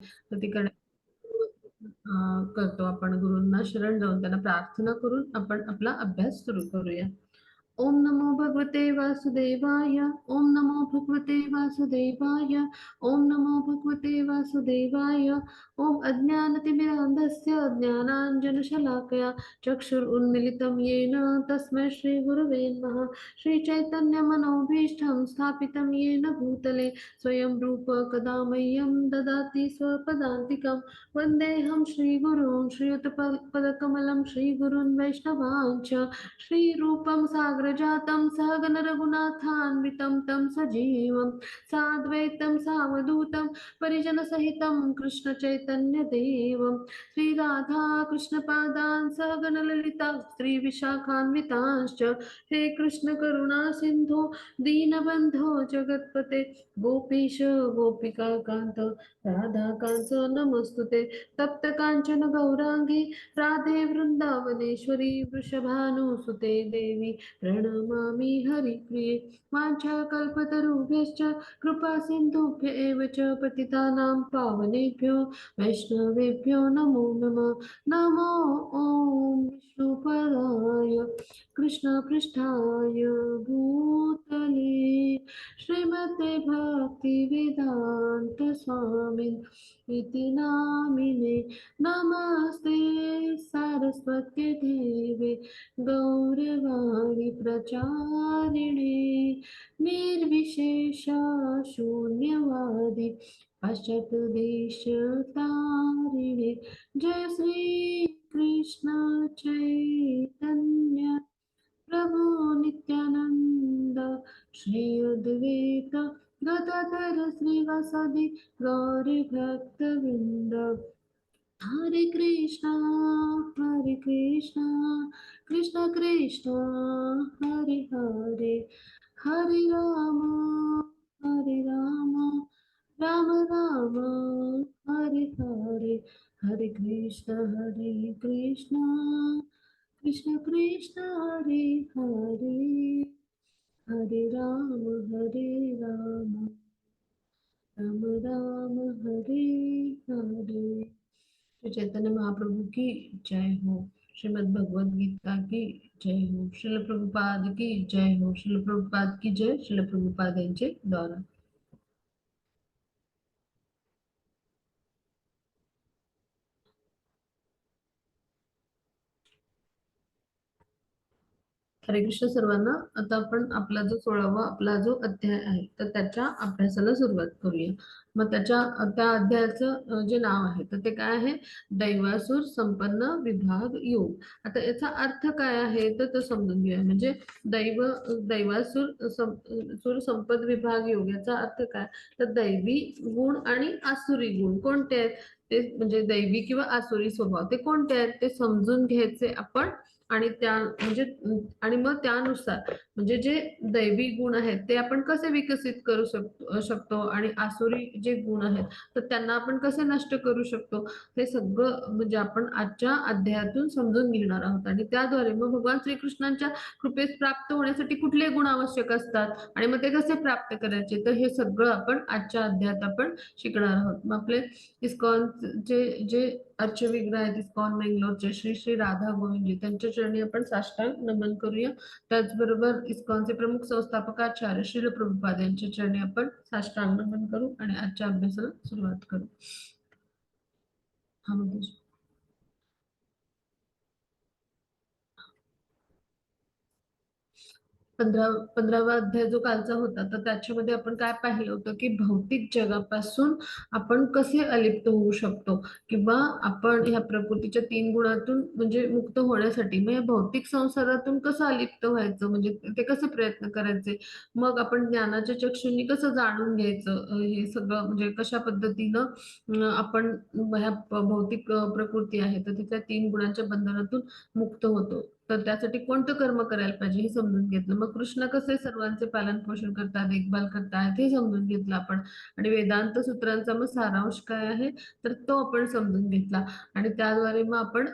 तर ती करतो आपण गुरूंना शरण जाऊन त्यांना प्रार्थना करून आपण आपला अभ्यास सुरू करूया. ओम नमो भगवते वासुदेवाय. ओम नमो भगवते वासुदेवाय. ओम नमो भगवते वासुदेवाय. ओम अज्ञानतिमिरान्धस्य ज्ञानाञ्जनशलाकया चक्षुरुन्मिलितं येन तस्मै श्रीगुरवे नमः. श्रीचैतन्यमनोभीष्टं स्थापितं येन भूतले स्वयं रूप कदा मह्यं ददाति स्वपदान्तिकं वन्देऽहं श्रीगुरुं श्रीयुतपदकमलं श्रीगुरुन् वैष्णवाञ्च श्रीरूपं साग्रजातं सहगण रघुनाथान्वितं तं सजीवं साद्वैतं सावधूतं परिजनसहितं कृष्णचैतन्यदेवं श्रीराधा कृष्णपादान् सहगण ललिता श्रीविशाखान्वितांश्च हे कृष्ण करुणा सिन्धो दीनबन्धो जगत्पते गोपीश गोपिकान्त राधाकान्त नमस्तुते तप्त काञ्चन गौराङ्गी राधे वृन्दावनेश्वरी वृषभानुसुते देवी प्रणमामि हरिप्रिये वाञ्छाकल्पतरुभ्यश्च कृपा सिन्धुभ्य एव च पतितानां पावनेभ्यो वैष्णवेभ्यो नमो नमः. नमो ॐ विष्णुपदाय कृष्णपृष्ठाय भूतले श्रीमते भक्तिवेदान्त स्वामिन् इति नामिने. नमस्ते सारस्वती देवे गौरवाणी प्रचारिणे निर्विशेष शून्यवादी पाश्चात्यदेशतारिणे. जय श्री कृष्ण चैतन्य प्रभु नित्यानंद श्री अद्वैत गदाधर श्रीवासादि गौरी भक्तवृंद. हरे कृष्णा कृष्ण कृष्ण हरे हरे हरे राम राम राम हरे हरे. हरे कृष्ण कृष्ण कृष्ण हरे हरे हरे राम राम राम हरे हरे. श्री चैतन्य महाप्रभु की जय हो. श्रीमद् भगवद गीता की जय हो. श्रील प्रभुपाद की जय हो. श्रील प्रभुपाद की जय. श्रील प्रभुपाद यांचे द्वारा. हरे कृष्ण सर्वांना. आता आपण आपला जो 16वा आपला जो अध्याय आहे तर त्याच्या अभ्यासाला सुरुवात करूया. मग त्या अध्यायाचं जे नाव आहे तर ते काय आहे, दैवासुर संपन्न विभाग योग. आता याचा अर्थ काय आहे तर तो समजून घेऊया. म्हणजे दैवासुर सुर संपद विभाग योग याचा अर्थ काय, तर दैवी गुण आणि आसुरी गुण कोणते आहेत, ते म्हणजे दैवी किंवा आसुरी स्वभाव ते कोणते आहेत ते समजून घ्यायचे आपण. आणि आणि मग त्यानुसार म्हणजे जे दैवी गुण आहेत ते आपण कसे विकसित करू शकतो आणि आसुरी जे गुण आहेत तर त्यांना आपण कसे नष्ट करू शकतो, हे सगळं म्हणजे आपण आजच्या अध्यायातून समजून घेणार आहोत. आणि त्याद्वारे मग भगवान श्रीकृष्णांच्या कृपेस प्राप्त होण्यासाठी कुठले गुण आवश्यक असतात आणि मग ते कसे प्राप्त करायचे, तर हे सगळं आपण आजच्या अध्यायात आपण शिकणार आहोत. मग आपले इस्कॉनचे जे अर्चविग्रह आहेत इस्कॉन बेंगलोरचे श्री श्री राधा गोविंदजी त्यांच्या चरणी आपण साष्टांग नमन करूया. त्याचबरोबर इस्कॉनचे प्रमुख संस्थापकाचार्य श्रील प्रभुपाद यांच्या चरणी आपण साष्टांग नमन करू आणि आजच्या अभ्यासाला सुरुवात करू. हा म्हणजे 15वा अध्याय जो कालचा होता तर त्याच्यामध्ये आपण काय पाहिलं होतं की भौतिक जगापासून आपण कसे अलिप्त होऊ शकतो किंवा आपण ह्या प्रकृतीच्या 3 गुणातून म्हणजे मुक्त होण्यासाठी मग या भौतिक संसारातून कसं अलिप्त व्हायचं, म्हणजे ते कसे प्रयत्न करायचे, मग आपण ज्ञानाच्या चक्षुंनी कसं जाणून घ्यायचं, हे सगळं म्हणजे कशा पद्धतीनं आपण ह्या भौतिक प्रकृती आहे तर तिच्या 3 गुणांच्या बंधनातून मुक्त होतो. तर त्यासाठी कोणतं कर्म करायला पाहिजे हे समजून घेतलं. मग कृष्ण कसे सर्वांचे पालन पोषण करतात, देखभाल करतात हे समजून घेतलं आपण. आणि वेदांत सूत्रांचा मग सारांश काय आहे तर तो आपण समजून घेतला. आणि त्याद्वारे मग आपण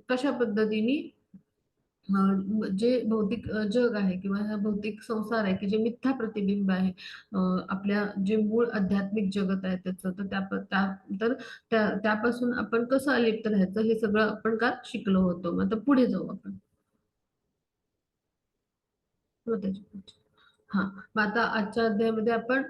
कशा पद्धतीने जे भौतिक जग आहे किंवा हा भौतिक संसार आहे की जे मिथ्या प्रतिबिंब आहे, आपल्या जे मूळ आध्यात्मिक जगत आहे त्याचं, तर त्यापासून आपण कसं अलिप्त राहायचं हे सगळं आपण का शिकलो होतो. मग आता पुढे जाऊ आपण. हो, त्याच्यात. हां. मग आता आजच्या अध्यायामध्ये आपण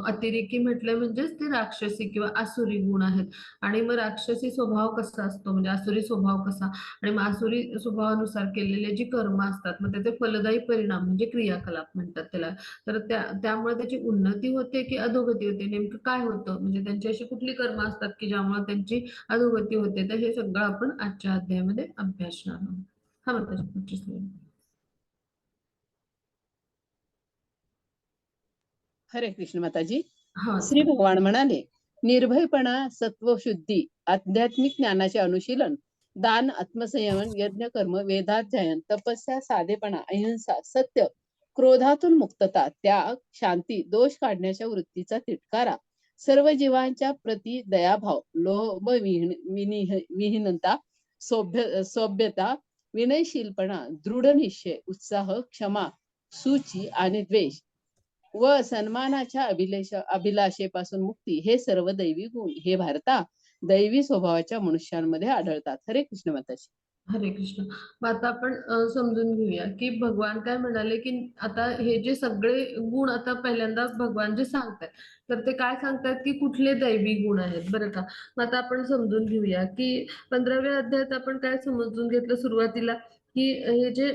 अतिरेकी म्हटलं म्हणजेच ते राक्षसी किंवा आसुरी गुण आहेत. आणि मग राक्षसी स्वभाव कसा असतो, म्हणजे आसुरी स्वभाव कसा, आणि मग आसुरी स्वभावानुसार केलेले जी कर्म असतात, मग त्याचे फलदायी परिणाम म्हणजे क्रियाकलाप म्हणतात त्याला. तर त्यामुळे त्याची उन्नती होते की अधोगती होते, नेमकं काय होतं, म्हणजे त्यांची अशी कुठली कर्म असतात की ज्यामुळे त्यांची अधोगती होते, तर हे सगळं आपण आजच्या अध्यायामध्ये अभ्यासणार आहोत. हा मग त्याची पुढची slide. हरे कृष्ण माताजी. हा श्री भगवान म्हणाले, निर्भयपणा, सत्वशुद्धी, आध्यात्मिक ज्ञानाचे अनुशीलन, दान, आत्मसंयमन, यज्ञ कर्म, वेदाध्ययन, तपस्या, साधेपणा, अहिंसा, सत्य, क्रोधातून मुक्तता, त्याग, शांती, दोष काढण्याच्या वृत्तीचा तिटकारा, सर्व जीवांच्या प्रती दयाभाव, लोभ विहीनता, सभ्यता, विनयशीलपणा, दृढ निश्चय, उत्साह, क्षमा, सूची आणि द्वेष व सन्मानाच्या अभिलाषेपासून मुक्ती, हे सर्व दैवी गुण हे भारता दैवी स्वभावाच्या मनुष्यांमध्ये आढळतात. हरे कृष्ण माताजी. हरे कृष्ण. मग आता आपण समजून घेऊया की भगवान काय म्हणाले, की आता हे जे सगळे गुण आता पहिल्यांदा भगवान जे सांगतायत, तर ते काय सांगतायत की कुठले दैवी गुण आहेत बरं का. मग आता आपण समजून घेऊया की 15व्या अध्यायात आपण काय समजून घेतलं सुरुवातीला, की हे जे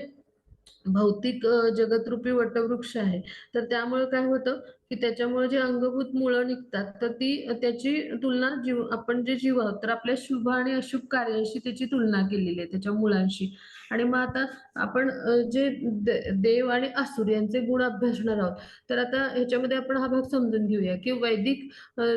भौतिक जगतरूपी वटवृक्ष आहे, तर त्यामुळे काय होतं की त्याच्यामुळे जे अंगभूत मुळं निघतात, तर त्याची तुलना आपण जे जीव आहोत, तर आपल्या शुभ आणि अशुभ कार्याशी त्याची तुलना केलेली आहे त्याच्या मुळांशी. आणि मग आता आपण जे देव आणि असुर यांचे गुण अभ्यासणार आहोत. तर आता ह्याच्यामध्ये आपण हा भाग समजून घेऊया की वैदिक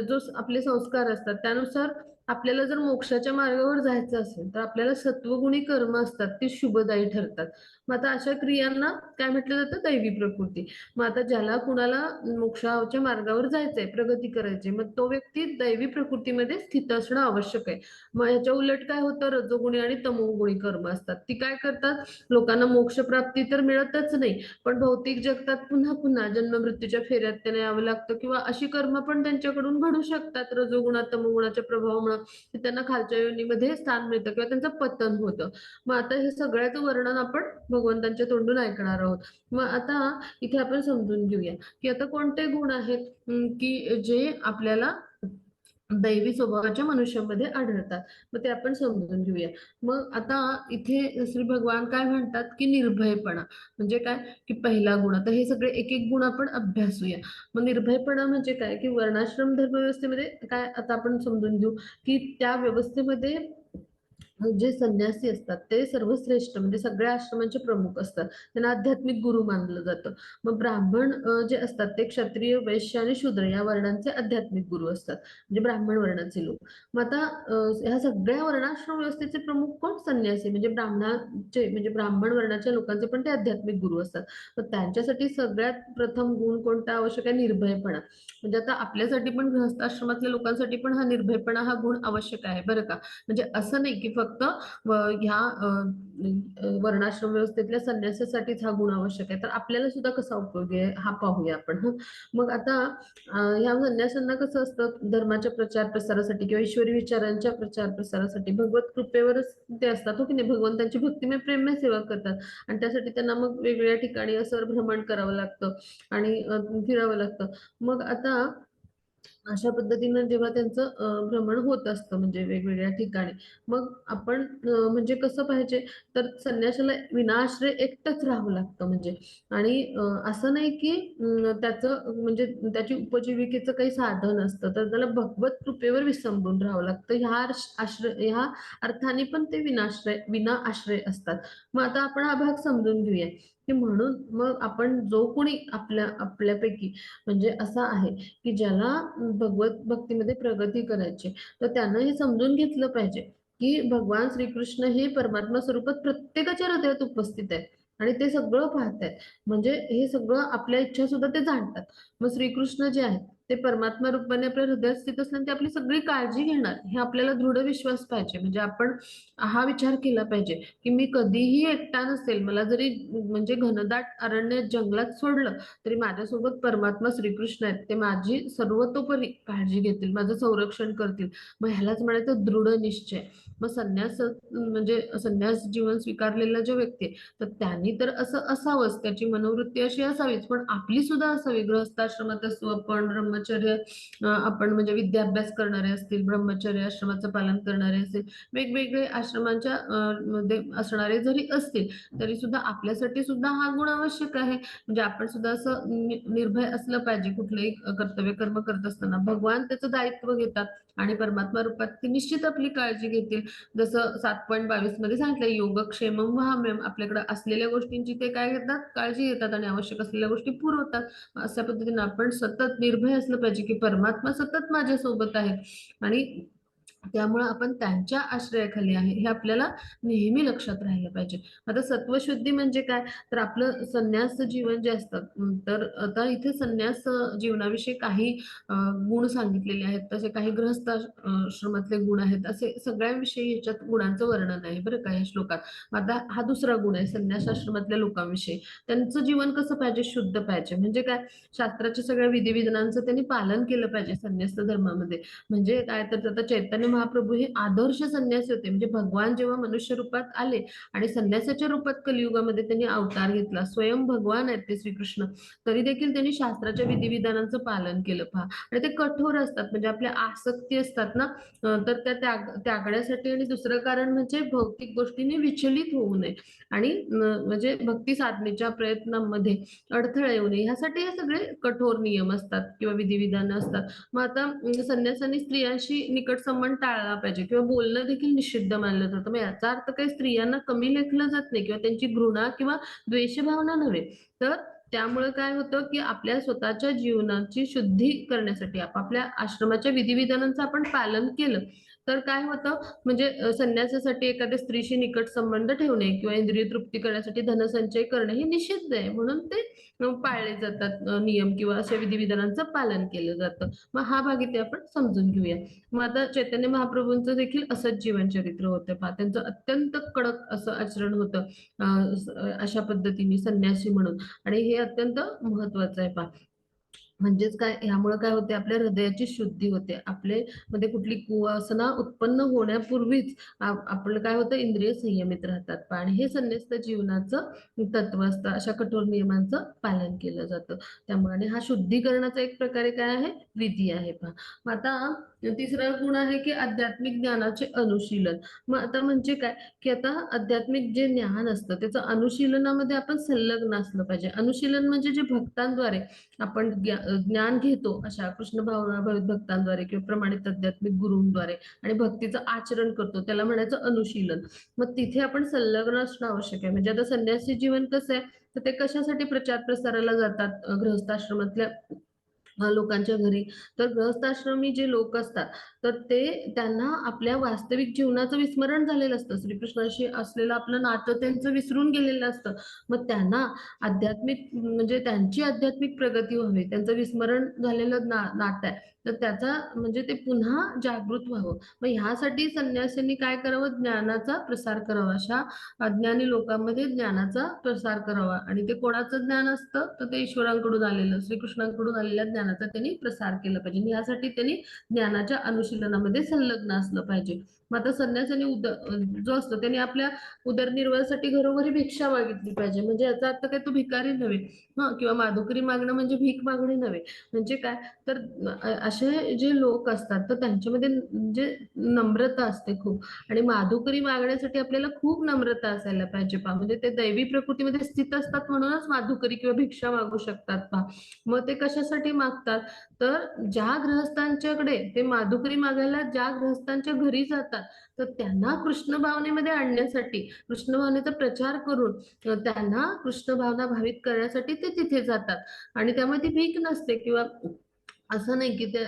जो आपले संस्कार असतात त्यानुसार आपल्याला जर मोक्षाच्या मार्गावर जायचं असेल, तर आपल्याला सत्वगुणी कर्म असतात ती शुभदायी ठरतात. मग आता अशा क्रियांना काय म्हटलं जातं, दैवी प्रकृती. मग आता ज्याला कुणाला मोक्षाच्या मार्गावर जायचंय, प्रगती करायची, मग तो व्यक्ती दैवी प्रकृतीमध्ये स्थित असणं आवश्यक आहे. मग ह्याच्या उलट काय होतं, रजोगुणी आणि तमोगुणी कर्म असतात, ती काय करतात, लोकांना मोक्ष प्राप्ती तर मिळतच नाही, पण भौतिक जगतात पुन्हा पुन्हा जन्म मृत्यूच्या फेऱ्यात त्यांना यावं लागतं, किंवा अशी कर्म पण त्यांच्याकडून घडू शकतात रजोगुणात तमोगुणाच्या प्रभावामुळे, की त्यांना खालच्या योनीमध्ये स्थान मिळतं किंवा त्यांचं पतन होतं. मग आता हे सगळ्याचं वर्णन आपण भगवंतांच्या तोंडून ऐकणार आहोत. मग आता इथे आपण समजून घेऊया की आता कोणते गुण आहेत की जे आपल्याला दैवी स्वभावाच्या मनुष्यामध्ये आढळतात. मग ते आपण समजून घेऊया. मग आता इथे श्री भगवान काय म्हणतात की निर्भयपणा म्हणजे काय, की पहिला गुण. आता हे सगळे एक एक गुण आपण अभ्यासूया. मग निर्भयपणा म्हणजे काय, की वर्णाश्रम धर्म व्यवस्थेमध्ये काय, आता आपण समजून घेऊ की त्या व्यवस्थेमध्ये जे संन्यासी असतात ते सर्वश्रेष्ठ म्हणजे सगळ्या आश्रमांचे प्रमुख असतात, त्यांना आध्यात्मिक गुरु मानलं जातं. मग ब्राह्मण जे असतात ते क्षत्रिय, वैश्य आणि शूद्र या वर्णांचे आध्यात्मिक गुरु असतात, म्हणजे ब्राह्मण वर्णाचे लोक. मग आता ह्या सगळ्या वर्णाश्रम व्यवस्थेचे प्रमुख कोण, संन्यासी, म्हणजे ब्राह्मणाचे म्हणजे ब्राह्मण वर्णाच्या लोकांचे पण ते आध्यात्मिक गुरु असतात. मग त्यांच्यासाठी सगळ्यात प्रथम गुण कोणता आवश्यक आहे, निर्भयपणा. म्हणजे आता आपल्यासाठी पण गृहस्थाश्रमातल्या लोकांसाठी पण हा निर्भयपणा हा गुण आवश्यक आहे बरं का. म्हणजे असं नाही की फक्त ह्या वर्णाश्रम व्यवस्थेतल्या संन्यासासाठीच हा गुण आवश्यक आहे, तर आपल्याला सुद्धा कसा उपयोगी आहे हा पाहूया आपण. मग आता ह्या संन्यासांना कसं असतं, धर्माच्या प्रचार प्रसारासाठी किंवा ईश्वरी विचारांच्या प्रचार प्रसारासाठी भगवत कृपेवरच ते असतात, हो की नाही, भगवंतांची भक्तिमय प्रेममय सेवा करतात. आणि त्यासाठी त्यांना मग वेगवेगळ्या ठिकाणी असं भ्रमण करावं लागतं आणि फिरावं लागतं. मग आता अशा पद्धतीनं जेव्हा त्यांचं भ्रमण होत असतं म्हणजे वेगवेगळ्या ठिकाणी, मग आपण म्हणजे कसं पाहिजे, तर संन्याशाला विनाआश्रय एकटंच राहावं लागतं म्हणजे. आणि असं नाही की त्याचं म्हणजे त्याची उपजीविकेचं काही साधन असतं, तर त्याला भगवत कृपेवर विसंबून राहावं लागतं. ह्या अर्थाने पण ते विना आश्रय असतात. मग आता आपण हा भाग समजून घेऊया की म्हणून मग आपण जो कोणी आपल्यापैकी म्हणजे असा आहे की ज्याला भगवत भक्तीमध्ये प्रगती करायची, तर त्यानं हे समजून घेतलं पाहिजे की भगवान श्रीकृष्ण हे परमात्मा स्वरूपात प्रत्येकाच्या हृदयात उपस्थित आहेत आणि ते सगळं पाहतायत. म्हणजे हे सगळं आपल्या इच्छा सुद्धा ते जाणतात. मग श्रीकृष्ण जे आहेत ते परमात्मा रूपाने आपल्या हृदयात स्थित असल्याने ते आपली सगळी काळजी घेणार, हे आपल्याला दृढ विश्वास पाहिजे. म्हणजे आपण हा विचार केला पाहिजे, की मी कधीही एकटा नसेल. मला जरी म्हणजे घनदाट अरण्यात, जंगलात सोडलं, तरी माझ्यासोबत परमात्मा श्रीकृष्ण आहेत. ते माझी सर्वतोपरी काळजी घेतील, माझं संरक्षण करतील. मग ह्यालाच म्हणायचं दृढ निश्चय. मग संन्यास म्हणजे संन्यास जीवन स्वीकारलेला जो व्यक्ती आहे, तर त्यांनी तर असं असावंच, त्याची मनोवृत्ती अशी असावीच. पण आपली सुद्धा असावी. गृहस्थाश्रमात असू आपण, ब्रह्मचर्य आपण म्हणजे विद्याभ्यास करणारे असतील, ब्रह्मचर्य आश्रमाचं पालन करणारे असतील, वेगवेगळे आश्रमांच्या मध्ये असणारे जरी असतील, तरी सुद्धा आपल्यासाठी सुद्धा हा गुण आवश्यक आहे. म्हणजे आपण सुद्धा असं निर्भय असलं पाहिजे कुठलंही कर्तव्य कर्म करत असताना. भगवान त्याचं दायित्व घेतात आणि परमात्मा रूपात ते निश्चित आपली काळजी घेतील. जसं 7.22 मध्ये सांगितलं, योगक्षेमम वहाम्यहम्. आपल्याकडे असलेल्या गोष्टींची ते काय घेतात, काळजी घेतात आणि आवश्यक असलेल्या गोष्टी पुरवतात. अशा पद्धतीने आपण सतत निर्भय असलं पाहिजे, की परमात्मा सतत माझ्या सोबत आहे आणि त्यामुळे आपण त्यांच्या आश्रयाखाली आहे, हे आपल्याला नेहमी लक्षात राहिलं पाहिजे. आता सत्वशुद्धी म्हणजे काय, तर आपलं संन्यास जीवन जे असतं, तर आता इथे संन्यास जीवनाविषयी काही गुण सांगितलेले आहेत. तसे काही गृहस्थ आश्रमातले गुण आहेत. असे सगळ्यांविषयी ह्याच्यात गुणांचं वर्णन आहे बरं का या श्लोकात. आता हा दुसरा गुण आहे संन्यास आश्रमातल्या लोकांविषयी. त्यांचं जीवन कसं पाहिजे, शुद्ध पाहिजे. म्हणजे काय, शास्त्राच्या सगळ्या विधिविधानांचं त्यांनी पालन केलं पाहिजे संन्यास धर्मामध्ये. म्हणजे काय, तर आता चैतन्य महाप्रभू हे आदर्श संन्यासी होते. म्हणजे भगवान जेव्हा मनुष्य रूपात आले आणि संन्यासाच्या रूपात कलियुगामध्ये त्यांनी अवतार घेतला, स्वयं भगवान आहेत ते श्रीकृष्ण, तरी देखील त्यांनी शास्त्राच्या विधिविधानांचं पालन केलं पहा. आणि ते कठोर असतात. म्हणजे आपल्या आसक्ती असतात ना, तर त्या त्यागण्यासाठी. आणि दुसरं कारण म्हणजे भौतिक गोष्टींनी विचलित होऊ नये आणि म्हणजे भक्ती साधनेच्या प्रयत्नांमध्ये अडथळा येऊ नये, ह्यासाठी हे सगळे कठोर नियम असतात किंवा विधिविधानं असतात. मग आता संन्यासांनी स्त्रियांशी निकट संबंध टाळला पाहिजे किंवा बोलणं देखील निषिद्ध मानलं जातं. मग याचा अर्थ काही स्त्रियांना कमी लेखलं जात नाही किंवा त्यांची घृणा किंवा द्वेषभावना नव्हे. तर त्यामुळे काय होतं, की आपल्या स्वतःच्या जीवनाची शुद्धी करण्यासाठी आपापल्या आश्रमाच्या विधिविधानांचं आपण पालन केलं, तर काय होतं, म्हणजे संन्यासासाठी एखाद्या स्त्रीशी निकट संबंध ठेवणे किंवा इंद्रिय तृप्ती करण्यासाठी धनसंचय करणे हे निषिद्ध आहे. म्हणून ते पाळले जातात नियम किंवा अशा विधिविधानांचं पालन केलं जातं. मग हा भाग इथे आपण समजून घेऊया. मग आता चैतन्य महाप्रभूंचं देखील असंच जीवनचरित्र होतं पहा. त्यांचं अत्यंत कडक असं आचरण होतं अशा पद्धतीने संन्यासी म्हणून. आणि हे अत्यंत महत्वाचं आहे पहा. म्हणजेच काय, ह्यामुळे काय होते, आपल्या हृदयाची शुद्धी होते. आपले मध्ये कुठली कुवासना उत्पन्न होण्यापूर्वीच आपलं काय होतं, इंद्रिय संयमित राहतात पहा. आणि हे संन्यस्त जीवनाचं तत्व असतं. अशा कठोर नियमांचं पालन केलं जातं त्यामुळे. आणि हा शुद्धीकरणाचा एक प्रकारे काय आहे, विधी आहे पहा. मग आता तिसरा गुण आहे, की आध्यात्मिक ज्ञानाचे अनुशीलन. मग आता म्हणजे काय, की आता आध्यात्मिक जे ज्ञान असतं त्याचं अनुशीलनामध्ये आपण संलग्न असलं पाहिजे. अनुशीलन म्हणजे जे भक्तांद्वारे आपण ज्ञान घेतो अशा कृष्ण भावित भक्तांद्वारे किंवा प्रमाणित आध्यात्मिक गुरूंद्वारे आणि भक्तीचं आचरण करतो, त्याला म्हणायचं अनुशीलन. मग तिथे आपण संलग्न असणं आवश्यक आहे. म्हणजे आता संन्यासी जीवन कसं आहे, तर ते कशासाठी प्रचार प्रसाराला जातात गृहस्थाश्रमातल्या लोकांच्या घरी. तर गृहस्थाश्रमी जे लोक असतात, तर ते त्यांना आपल्या वास्तविक जीवनाचं विस्मरण झालेलं असतं. श्रीकृष्णाशी असलेलं आपलं नातं त्यांचं विसरून गेलेलं असतं. मग त्यांना आध्यात्मिक म्हणजे त्यांची आध्यात्मिक प्रगती व्हावी, त्यांचं विस्मरण झालेलं नातं आहे, तर त्याचा म्हणजे ते पुन्हा जागृत व्हावं. मग ह्यासाठी संन्यासींनी काय करावं, ज्ञानाचा प्रसार करावा. अशा अज्ञानी लोकांमध्ये ज्ञानाचा प्रसार करावा. आणि ते कोणाचं ज्ञान असतं, तर ते ईश्वरांकडून आलेलं, श्रीकृष्णांकडून आलेल्या ज्ञानाचा त्यांनी प्रसार केला पाहिजे. आणि यासाठी त्यांनी ज्ञानाच्या अनुशीलनामध्ये संलग्न असलं पाहिजे. मग आता संन्यासांनी जो असतो त्यांनी आपल्या उदरनिर्वाहासाठी घरोघरी भिक्षा मागितली पाहिजे. म्हणजे याचा अर्थ काय, तो भिकारी नव्हे किंवा माधुकरी मागणं म्हणजे भीक मागणे नव्हे. म्हणजे काय, तर असे जे लोक असतात, तर त्यांच्यामध्ये म्हणजे नम्रता असते खूप. आणि माधुकरी मागण्यासाठी आपल्याला खूप नम्रता असायला पाहिजे पहा. म्हणजे ते दैवी प्रकृतीमध्ये स्थित असतात म्हणूनच माधुकरी किंवा भिक्षा मागू शकतात पहा. मग ते कशासाठी मागतात, तर ज्या गृहस्थांच्याकडे ते माधुकरी मागायला ज्या गृहस्थांच्या घरी जातात, तर त्यांना कृष्ण भावनेमध्ये आणण्यासाठी, कृष्ण भावनेचा प्रचार करून त्यांना कृष्ण भावना भावित करण्यासाठी ते तिथे जातात. आणि त्यामुळे ती भीक नसते किंवा असं नाही की ते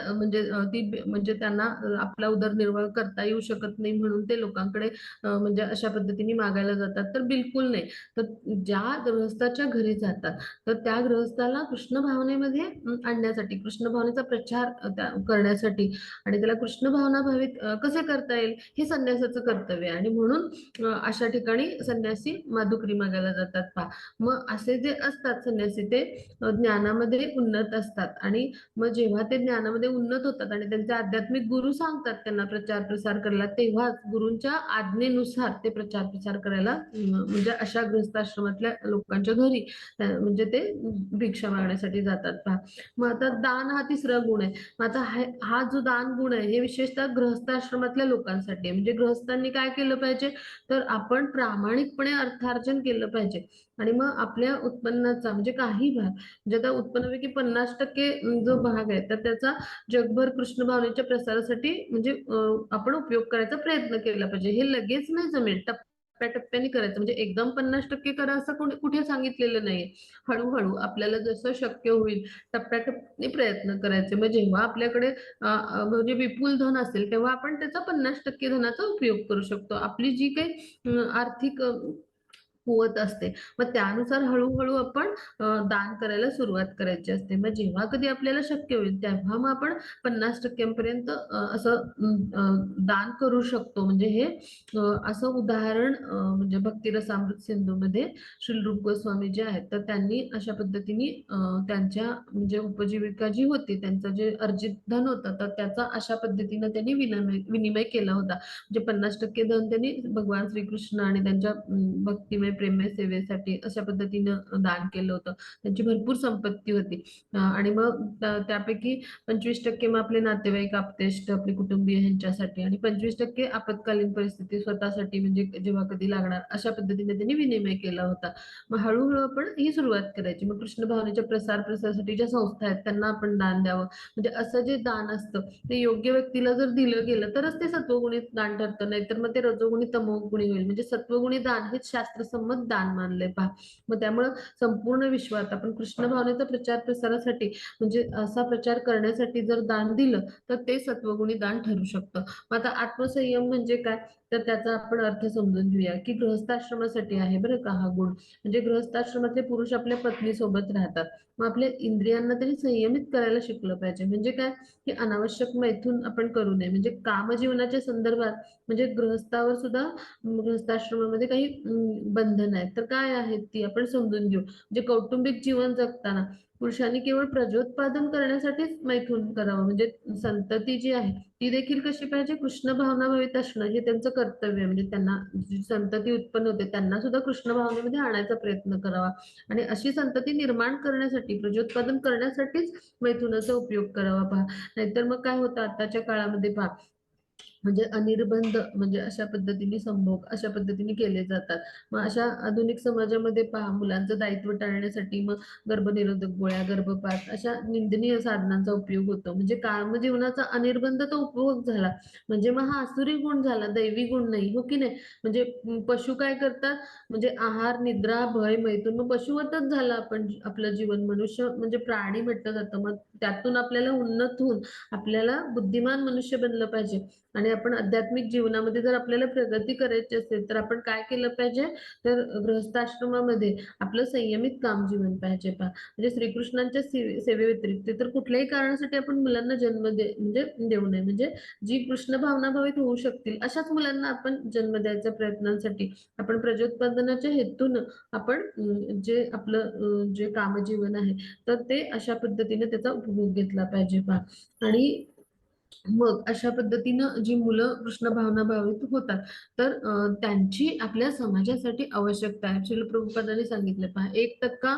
म्हणजे त्यांना आपला उदरनिर्वाह करता येऊ शकत नाही म्हणून ते लोकांकडे म्हणजे अशा पद्धतीने मागायला जातात, तर बिलकुल नाही. तर ज्या गृहस्थाच्या घरी जातात, तर त्या गृहस्थाला कृष्ण भावनेमध्ये आणण्यासाठी, कृष्ण भावनेचा प्रचार करण्यासाठी आणि त्याला कृष्ण भावना भावित कसे करता येईल, हे संन्यासाचं कर्तव्य आहे. आणि म्हणून अशा ठिकाणी संन्यासी माधुकरी मागायला जातात पहा. मग असे जे असतात संन्यासी, ते ज्ञानामध्ये उन्नत असतात आणि मग जेव्हा ते ज्ञानामध्ये उन्नत होतात आणि त्यांचे आध्यात्मिक गुरु सांगतात त्यांना प्रचार प्रसार करायला, तेव्हाच गुरूंच्या आज्ञेनुसार ते प्रचार प्रसार करायला म्हणजे अशा गृहस्थाश्रमातल्या लोकांच्या घरी म्हणजे ते भिक्षा मागण्यासाठी जातात पहा. मग आता दान हा तिसरा गुण आहे. मग आता हा जो दान गुण आहे, हे विशेषतः गृहस्थाश्रमातल्या लोकांसाठी आहे. म्हणजे गृहस्थांनी काय केलं पाहिजे, तर आपण प्रामाणिकपणे अर्थार्जन केलं पाहिजे आणि मग आपल्या उत्पन्नाचा म्हणजे काही भाग, म्हणजे आता उत्पन्नापैकी 50% जो भाग आहे, तर त्याचा जगभर कृष्ण भावनेच्या प्रसारासाठी म्हणजे आपण उपयोग करायचा प्रयत्न केला पाहिजे. हे लगेच नाही जमेल, टप्प्याटप्प्याने करायचं. म्हणजे एकदम 50% करा असं कुठे सांगितलेलं नाहीये. हळूहळू आपल्याला जसं शक्य होईल टप्प्याटप्प्याने प्रयत्न करायचे. मग जेव्हा आपल्याकडे म्हणजे विपुल धन असेल, तेव्हा आपण त्याचा 50% धनाचा उपयोग करू शकतो. आपली जी काही आर्थिक कुवत असते, मग त्यानुसार हळूहळू आपण दान करायला सुरुवात करायची असते. मग जेव्हा कधी आपल्याला शक्य होईल तेव्हा मग आपण 50% पर्यंत असं दान करू शकतो. म्हणजे हे असं उदाहरण म्हणजे भक्तिरसामृत सिंधूमध्ये श्री रूप गोस्वामी जे आहेत, तर त्यांनी अशा पद्धतीने त्यांच्या म्हणजे उपजीविका जी होती, त्यांचं जे अर्जित धन होतं, तर त्याचा अशा पद्धतीने त्यांनी विनिमय केला होता. म्हणजे 50% धन त्यांनी भगवान श्रीकृष्ण आणि त्यांच्या भक्तिमय प्रेममय सेवेसाठी अशा पद्धतीनं दान केलं होतं. त्यांची भरपूर संपत्ती होती आणि मग त्यापैकी 25% मग आपले नातेवाईक, आप्तेष्ट, आपले कुटुंबीय ह्यांच्यासाठी आणि 25% आपत्कालीन परिस्थिती स्वतःसाठी म्हणजे जेव्हा कधी लागणार, अशा पद्धतीने त्यांनी विनिमय केला होता. मग हळूहळू आपण ही सुरुवात करायची. मग कृष्ण भावनेच्या प्रसारासाठी ज्या संस्था आहेत त्यांना आपण दान द्यावं. म्हणजे असं जे दान असतं, ते योग्य व्यक्तीला जर दिलं गेलं तरच ते सत्वगुणी दान ठरतं, नाहीतर मग ते रजोगुणी तमोगुणी होईल. म्हणजे सत्वगुणी दान हेच शास्त्रसंमत दान मानलंय पहा. मग त्यामुळं संपूर्ण विश्वात आपण कृष्ण भावनेचा प्रचार प्रसारासाठी म्हणजे असा प्रचार करण्यासाठी जर दान दिलं, तर ते सत्वगुणी दान ठरू शकतं. मग आता आत्मसंयम म्हणजे काय, तर त्याचा आपण अर्थ समजून घेऊया, की गृहस्थाश्रमासाठी आहे बरं का हा गुण. म्हणजे गृहस्थाश्रमातले पुरुष आपल्या पत्नी सोबत राहतात. मग आपल्या इंद्रियांना त्यांनी संयमित करायला शिकलं पाहिजे. म्हणजे काय, की अनावश्यक मैथून आपण करू नये. म्हणजे कामजीवनाच्या संदर्भात म्हणजे गृहस्थावर सुद्धा गृहस्थाश्रमामध्ये काही बंधन आहेत. तर काय आहेत ती आपण समजून घेऊ. म्हणजे कौटुंबिक जीवन जगताना पुरुषांनी केवळ प्रजोत्पादन करण्यासाठीच मैथून करावं. म्हणजे संतती जी आहे ती देखील कशी पाहिजे, कृष्ण भावनाभावित असणं हे त्यांचं कर्तव्य आहे. म्हणजे त्यांना जी संतती उत्पन्न होते त्यांना सुद्धा कृष्ण भावनेमध्ये आणायचा प्रयत्न करावा आणि अशी संतती निर्माण करण्यासाठी, प्रजोत्पादन करण्यासाठीच मैथुनाचा उपयोग करावा पहा. नाहीतर मग काय होतं आताच्या काळामध्ये पहा, म्हणजे अनिर्बंध म्हणजे अशा पद्धतीने संभोग अशा पद्धतीने केले जातात. मग अशा आधुनिक समाजामध्ये पहा, मुलांचं दायित्व टाळण्यासाठी मग गर्भनिरोधक गोळ्या, गर्भपात अशा निंदनीय साधनांचा उपयोग होतो. म्हणजे कामजीवनाचा अनिर्बंध तो उपभोग झाला. म्हणजे मग हा आसुरी गुण झाला, दैवी गुण नाही, हो की नाही? म्हणजे पशु काय करतात, म्हणजे आहार, निद्रा, भय, मैथून, मग पशुवतच झालं आपण आपलं जीवन. मनुष्य म्हणजे प्राणी म्हटलं जातं. मग त्यातून आपल्याला उन्नत होऊन आपल्याला बुद्धिमान मनुष्य बनलं पाहिजे आणि आपण आध्यात्मिक जीवनामध्ये जर आपल्याला प्रगती करायची असेल, तर आपण काय केलं पाहिजे, तर गृहस्थाश्रमामध्ये आपलं संयमित काम जीवन पाहिजे पहा. म्हणजे श्रीकृष्णांच्या सेवेव्यतिरिक्त तर कुठल्याही कारणासाठी आपण मुलांना जन्म म्हणजे देऊ नये. म्हणजे जी कृष्ण भावनाभावित होऊ शकतील अशाच मुलांना आपण जन्म द्यायच्या प्रयत्नांसाठी आपण प्रजोत्पादनाच्या हेतून आपण जे आपलं जे कामजीवन आहे, तर ते अशा पद्धतीने त्याचा उपभोग घेतला पाहिजे पहा. आणि मग अशा पद्धतीनं जी मुलं कृष्ण भावनाभावित होतात, तर त्यांची आपल्या समाजासाठी आवश्यकता आहे. श्रील प्रभुपादांनी सांगितलं पहा, 1%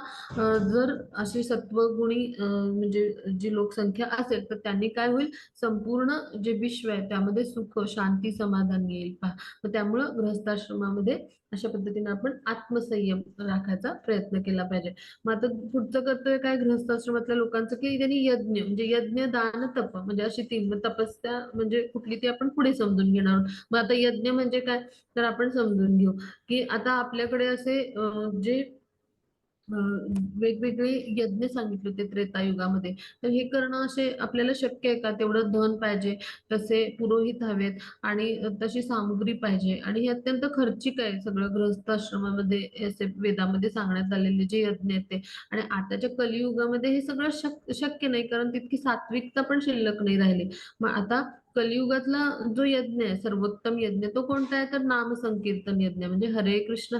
जर अशी सत्वगुणी म्हणजे जी लोकसंख्या असेल, तर त्यांनी काय होईल, संपूर्ण जे विश्व आहे त्यामध्ये सुख, शांती, समाधान येईल पहा. मग त्यामुळं गृहस्थाश्रमामध्ये अशा पद्धतीने आपण आत्मसंयम राखायचा प्रयत्न केला पाहिजे. मग आता पुढचं कर्तव्य काय गृहस्थाश्रमातल्या लोकांचं, की त्यांनी यज्ञ म्हणजे यज्ञ, दान, तप म्हणजे अशी 3 तपस्या म्हणजे कुठली ती आपण पुढे समजून घेणार आहोत. मग आता यज्ञ म्हणजे काय, तर आपण समजून घेऊ, की आता आपल्याकडे असे जे वेगवेगळे यज्ञ सांगितले होते त्रेतायुगामध्ये. तर हे करणं असे आपल्याला शक्य आहे का? तेवढं धन पाहिजे, तसे पुरोहित हवेत आणि तशी सामुग्री पाहिजे आणि हे अत्यंत खर्चिक आहे सगळं गृहस्थ आश्रमामध्ये असे वेदामध्ये सांगण्यात आलेले जे यज्ञ आहेत ते. आणि आताच्या कलियुगामध्ये हे सगळं शक्य नाही कारण तितकी सात्विकता पण शिल्लक नाही राहिली. मग आता कलियुगातला जो यज्ञ आहे, सर्वोत्तम यज्ञ तो कोणता आहे? तर नामसंकीर्तन यज्ञ म्हणजे हरे कृष्ण,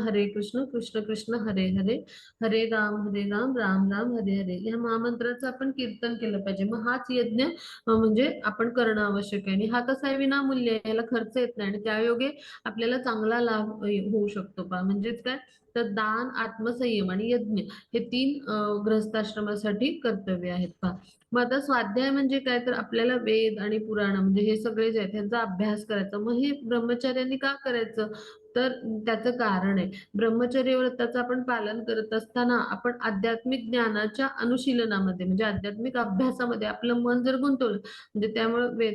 कृष्ण कृष्ण हरे हरे, हरे राम राम राम हरे हरे या महामंत्राचं आपण कीर्तन केलं पाहिजे. मग हाच यज्ञ म्हणजे आपण करणं आवश्यक आहे आणि हा कसा आहे विनामूल्य आहे, याला खर्च येत नाही आणि त्यायोगे आपल्याला चांगला लाभ होऊ शकतो पहा. म्हणजेच काय, तर दान, आत्मसंयम आणि यज्ञ हे 3 गृहस्थाश्रमासाठी कर्तव्य आहेत पहा. मग आता स्वाध्याय म्हणजे काय, तर आपल्याला वेद आणि पुराण म्हणजे हे सगळे जे आहेत त्यांचा अभ्यास करायचा. मग हे ब्रह्मचार्यांनी का करायचं? तर त्याचं कारण आहे. ब्रह्मचर्य व्रताचं आपण पालन करत असताना आपण आध्यात्मिक ज्ञानाच्या अनुशीलनामध्ये म्हणजे आध्यात्मिक अभ्यासामध्ये आपलं मन जर गुंतवलं म्हणजे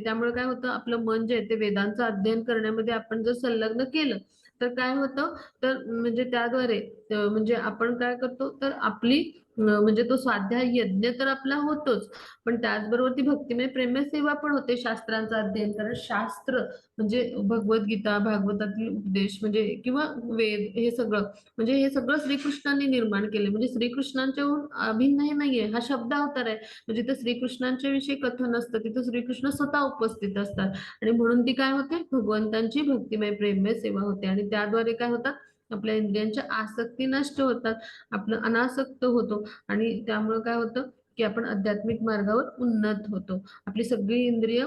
त्यामुळे काय होतं, आपलं मन जे आहे ते वेदांचं अध्ययन करण्यामध्ये आपण जर संलग्न केलं तर काय होतं, तर म्हणजे त्याद्वारे म्हणजे आपण काय करतो, तर आपली म्हणजे तो स्वाध्याय यज्ञ तर आपला होतोच, पण त्याचबरोबर ती भक्तिमय प्रेमळ सेवा पण होते शास्त्रांचं अध्ययन. कारण शास्त्र म्हणजे भगवद्गीता, भागवतातील उपदेश म्हणजे किंवा वेद हे सगळं म्हणजे हे सगळं श्रीकृष्णांनी निर्माण केले. म्हणजे श्रीकृष्णांच्याहून अभिन्न हे नाहीये. हा शब्दावतार आहे. म्हणजे जिथं श्रीकृष्णांच्या विषयी कथन असतं, तिथं श्रीकृष्ण स्वतः उपस्थित असतात आणि म्हणून ती काय होते, भगवंतांची भक्तिमय प्रेममय सेवा होते आणि त्याद्वारे काय होतात, आपल्या इंद्रियांच्या आसक्ती नष्ट होतात, आपलं अनासक्त होतो आणि त्यामुळे काय होतं, की आपण आध्यात्मिक मार्गावर उन्नत होतो. आपली सगळी इंद्रिय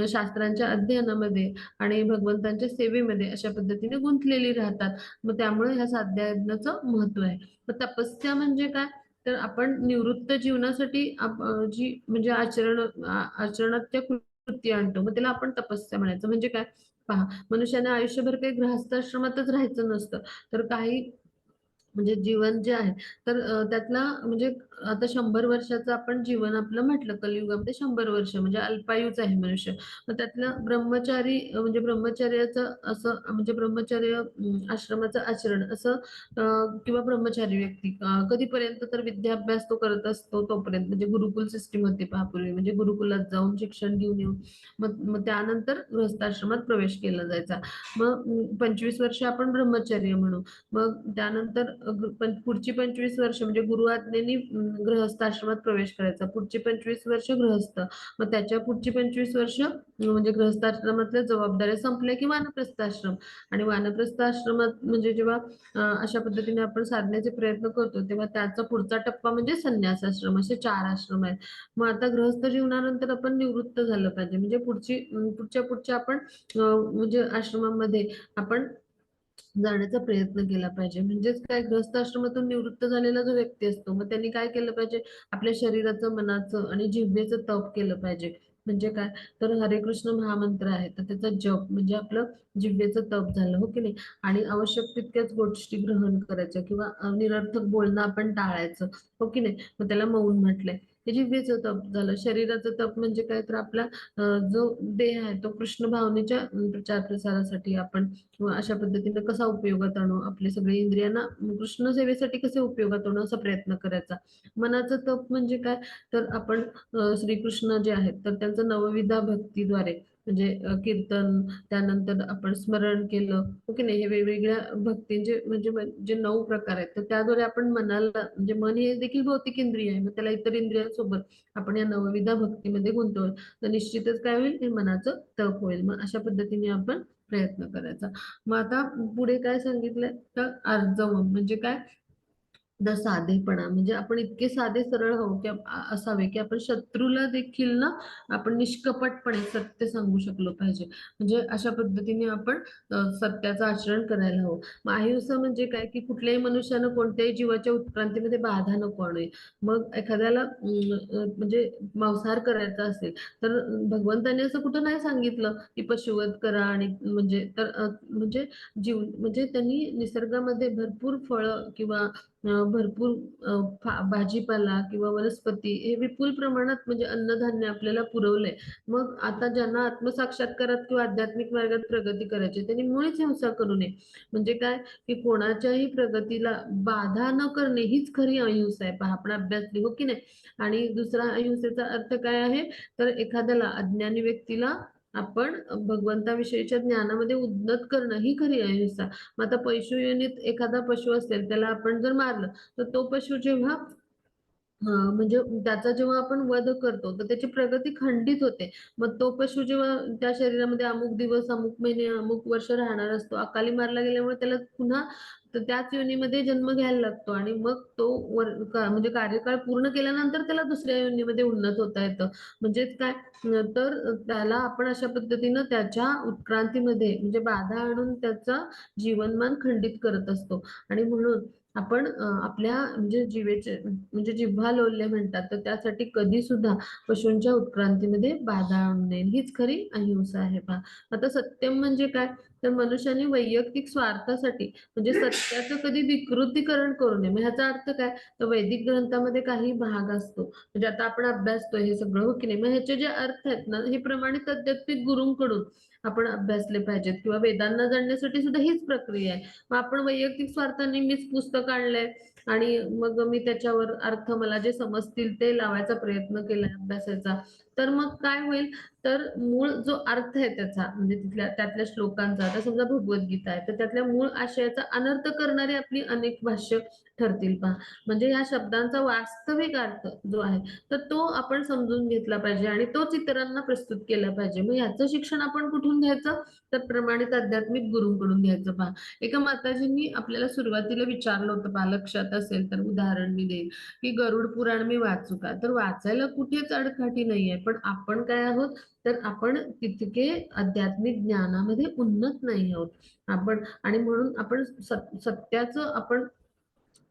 शास्त्रांच्या अध्ययनामध्ये आणि भगवंतांच्या सेवेमध्ये अशा पद्धतीने गुंतलेली राहतात. मग त्यामुळे ह्या साध्यायनाचं महत्व आहे. मग तपस्या म्हणजे काय? तर आपण निवृत्त जीवनासाठी जी म्हणजे आचरणात त्या कृती आणतो. मग त्याला आपण तपस्या म्हणायचं. म्हणजे काय? पहा, मनुष्याने आयुष्यभर काही गृहस्थाश्रमातच राहायचं नसतं. तर काही म्हणजे जीवन जे आहे तर त्यातला म्हणजे आता 100 वर्षाचं आपण जीवन आपलं म्हटलं कलियुगामध्ये 100 वर्ष म्हणजे अल्पायुच आहे मनुष्य. मग त्यातलं ब्रह्मचारी म्हणजे ब्रह्मचर्याचं असं म्हणजे ब्रह्मचर्य आश्रमाचं आचरण असं किंवा ब्रह्मचारी व्यक्ती कधीपर्यंत तर विद्याभ्यास तो करत असतो तोपर्यंत म्हणजे गुरुकुल सिस्टीम होती पहा पूर्वी म्हणजे गुरुकुलात जाऊन शिक्षण घेऊन येऊन मग त्यानंतर गृहस्थाश्रमात प्रवेश केला जायचा. मग 25 वर्ष आपण ब्रह्मचर्य म्हणू. मग त्यानंतर पण पुढची 25 वर्ष म्हणजे गुरु आज्ञेने गृहस्थ आश्रमात प्रवेश करायचा. पुढची 25 वर्ष गृहस्थ. मग त्याच्या पुढची 25 वर्ष म्हणजे गृहस्थ आश्रमातल्या जबाबदाऱ्या संपल्या की वानप्रस्थ आश्रम आणि वानप्रस्थ आश्रमात म्हणजे जेव्हा अशा पद्धतीने आपण साधण्याचे प्रयत्न करतो, तेव्हा त्याचा पुढचा टप्पा म्हणजे संन्यास आश्रम. असे 4 आश्रम आहेत. मग आता गृहस्थ जीवनानंतर आपण निवृत्त झालं पाहिजे. म्हणजे पुढच्या आपण म्हणजे आश्रमामध्ये आपण जाण्याचा प्रयत्न केला पाहिजे. म्हणजेच काय गृहस्थ आश्रमातून निवृत्त झालेला जो व्यक्ती असतो, मग त्यांनी काय केलं पाहिजे? आपल्या शरीराचं, मनाचं आणि जिव्हेचं तप केलं पाहिजे. म्हणजे काय? तर हरे कृष्ण महामंत्र आहे, तर त्याचा जप म्हणजे आपलं जिव्हेचं तप झालं, हो की नाही? आणि आवश्यक तितक्याच गोष्टी ग्रहण करायच्या किंवा निरर्थक बोलणं आपण टाळायचं, हो की नाही? मग त्याला मौन म्हटलंय. हे जिव्हेचं तप झालं. शरीराचं तप म्हणजे काय? तर आपला जो देह आहे, तो कृष्ण भावनेच्या प्रचार प्रसारासाठी आपण किंवा अशा पद्धतीने कसा उपयोगात आणू, आपले सगळे इंद्रियांना कृष्ण सेवेसाठी कसे उपयोगात आणू असा प्रयत्न करायचा. मनाचं तप म्हणजे काय? तर आपण श्रीकृष्ण जे आहेत, तर त्यांचं नवविधा भक्तीद्वारे म्हणजे कीर्तन, त्यानंतर आपण स्मरण केलं, हो की नाही? हे वेगवेगळ्या भक्तींचे म्हणजे जे 9 प्रकार आहेत, तर त्याद्वारे आपण मनाला म्हणजे मन हे देखील भौतिक इंद्रिय आहे. मग त्याला इतर इंद्रियांसोबत आपण या नवविधा भक्तीमध्ये गुंतवलं, तर निश्चितच काय होईल? हे मनाचं तप होईल. मग अशा पद्धतीने आपण प्रयत्न करायचा. मग आता पुढे काय सांगितलंय तर आर्जवम म्हणजे काय द साधेपणा म्हणजे आपण इतके साधे सरळ हवं की असावे की आपण शत्रूला देखील ना आपण निष्कपटपणे सत्य सांगू शकलो पाहिजे. म्हणजे अशा पद्धतीने आपण सत्याचं आचरण करायला हवं. मग अहिंसा म्हणजे काय की कुठल्याही मनुष्यानं कोणत्याही जीवाच्या उत्क्रांतीमध्ये बाधा नको आणू. मग एखाद्याला म्हणजे मांसाहार करायचा असेल तर भगवंतांनी असं कुठं नाही सांगितलं की पशुवध करा आणि म्हणजे म्हणजे त्यांनी निसर्गामध्ये भरपूर फळं किंवा भरपूर भाजीपाला किंवा वनस्पती हे विपुल प्रमाणात म्हणजे अन्नधान्य आपल्याला पुरवलंय. मग आता ज्यांना आत्मसाक्षात्कारात किंवा आध्यात्मिक मार्गात प्रगती करायची आहे, त्यांनी मुळीच हिंसा करू नये. म्हणजे काय, की कोणाच्याही प्रगतीला बाधा न करणे हीच खरी अहिंसा आहे. पहा, आपण अभ्यासली हो की नाही? आणि दुसरा अहिंसेचा अर्थ काय आहे? तर एखाद्याला, अज्ञानी व्यक्तीला आपण भगवंताविषयीच्या ज्ञानामध्ये उन्नत करणं ही खरी अहिंसा. मग आता पशुयोनीत एखादा पशु असेल, त्याला आपण जर मारलं, तर तो पशु जेव्हा म्हणजे त्याचा जेव्हा आपण वध करतो, तर त्याची प्रगती खंडित होते. मग तो पशु जेव्हा त्या शरीरामध्ये अमुक दिवस, अमुक महिने, अमुक वर्ष राहणार असतो. अकाली मारला गेल्यामुळे त्याला पुन्हा त्याच योनीमध्ये जन्म घ्यायला लागतो आणि मग तो म्हणजे कार्यकाळ पूर्ण केल्यानंतर त्याला दुसऱ्या योनीमध्ये उन्नत होता येतं. म्हणजेच काय, तर त्याला आपण अशा पद्धतीनं त्याच्या उत्क्रांतीमध्ये म्हणजे बाधा आणून त्याचा जीवनमान खंडित करत असतो. आणि म्हणून आपण आपल्या म्हणजे म्हणजे जिव्हा लोलले म्हणतात, तर त्यासाठी कधी सुद्धा पशूंच्या उत्क्रांतीमध्ये बाधा आणू नये. हीच खरी अहिंसा आहे पहा. आता सत्यम म्हणजे काय? तर मनुष्याने वैयक्तिक स्वार्थासाठी म्हणजे सत्याचं कधी विकृतीकरण करू नये. मग ह्याचा अर्थ काय? तर वैदिक ग्रंथामध्ये काही भाग असतो. म्हणजे आता आपण अभ्यासतोय हे सगळं, हो की नाही? मग ह्याचे जे अर्थ आहेत ना, हे प्रमाणित आध्यात्मिक गुरूंकडून आपण अभ्यासले पाहिजेत किंवा वेदांना जाणण्यासाठी सुद्धा हीच प्रक्रिया आहे. मग आपण वैयक्तिक स्वार्थाने मीच पुस्तक आणलंय आणि मग मी त्याच्यावर अर्थ मला जे समजतील ते लावायचा प्रयत्न केलाय अभ्यासाचा. तर मग काय होईल, तर मूळ जो अर्थ आहे त्याचा म्हणजे त्यातल्या श्लोकांचा, आता समजा भगवद्गीता आहे, तर त्यातल्या मूळ आशयाचा अनर्थ करणारी आपली अनेक भाष्य ठरतील पहा. म्हणजे या शब्दांचा वास्तविक अर्थ जो आहे, तर तो आपण समजून घेतला पाहिजे आणि तोच इतरांना प्रस्तुत केला पाहिजे. मग याचं शिक्षण आपण कुठून घ्यायचं? तर प्रमाणित आध्यात्मिक गुरूंकडून घ्यायचं पहा. एका माताजींनी आपल्याला सुरुवातीला विचारलं होतं पहा, लक्षात असेल तर उदाहरण मी देईन, की गरुड पुराण मी वाचू का? तर वाचायला कुठेच अडकाठी नाहीये. पण आपण काय आहोत? तर आपण तितके आध्यात्मिक ज्ञानामध्ये उन्नत नाही आहोत. आपण आणि म्हणून आपण सत्याचं आपण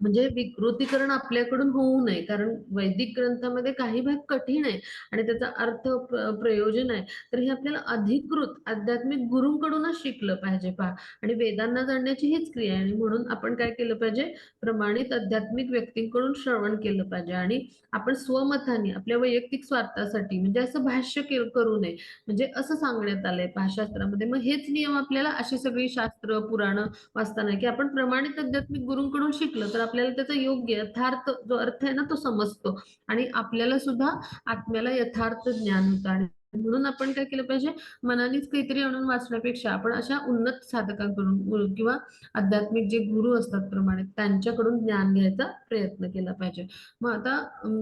म्हणजे विकृतीकरण आपल्याकडून होऊ नये. कारण वैदिक ग्रंथामध्ये काही भाग कठीण आहे आणि त्याचा अर्थ प्रयोजन आहे. तर हे आपल्याला अधिकृत आध्यात्मिक गुरूंकडूनच शिकलं पाहिजे पहा. आणि वेदांना जाणण्याची हीच क्रिया आहे आणि म्हणून आपण काय केलं पाहिजे? प्रमाणित आध्यात्मिक व्यक्तींकडून श्रवण केलं पाहिजे आणि आपण स्वमताने आपल्या वैयक्तिक स्वार्थासाठी म्हणजे असं भाष्य करू नये. म्हणजे असं सांगण्यात आलंय पहा शास्त्रामध्ये. मग हेच नियम आपल्याला अशी सगळी शास्त्र, पुराणं वाचताना, की आपण प्रमाणित आध्यात्मिक गुरूंकडून शिकलं तर आपल्याला त्याचा योग्य यथार्थ जो अर्थ आहे ना तो समजतो आणि आपल्याला सुद्धा आत्म्याला यथार्थ ज्ञान होतं. आणि म्हणून आपण काय केलं पाहिजे, मनानेच काहीतरी आणून वाचण्यापेक्षा आपण अशा उन्नत साधकांकडून किंवा आध्यात्मिक जे गुरु असतात प्रमाणित त्यांच्याकडून ज्ञान घ्यायचा प्रयत्न केला पाहिजे. मग आता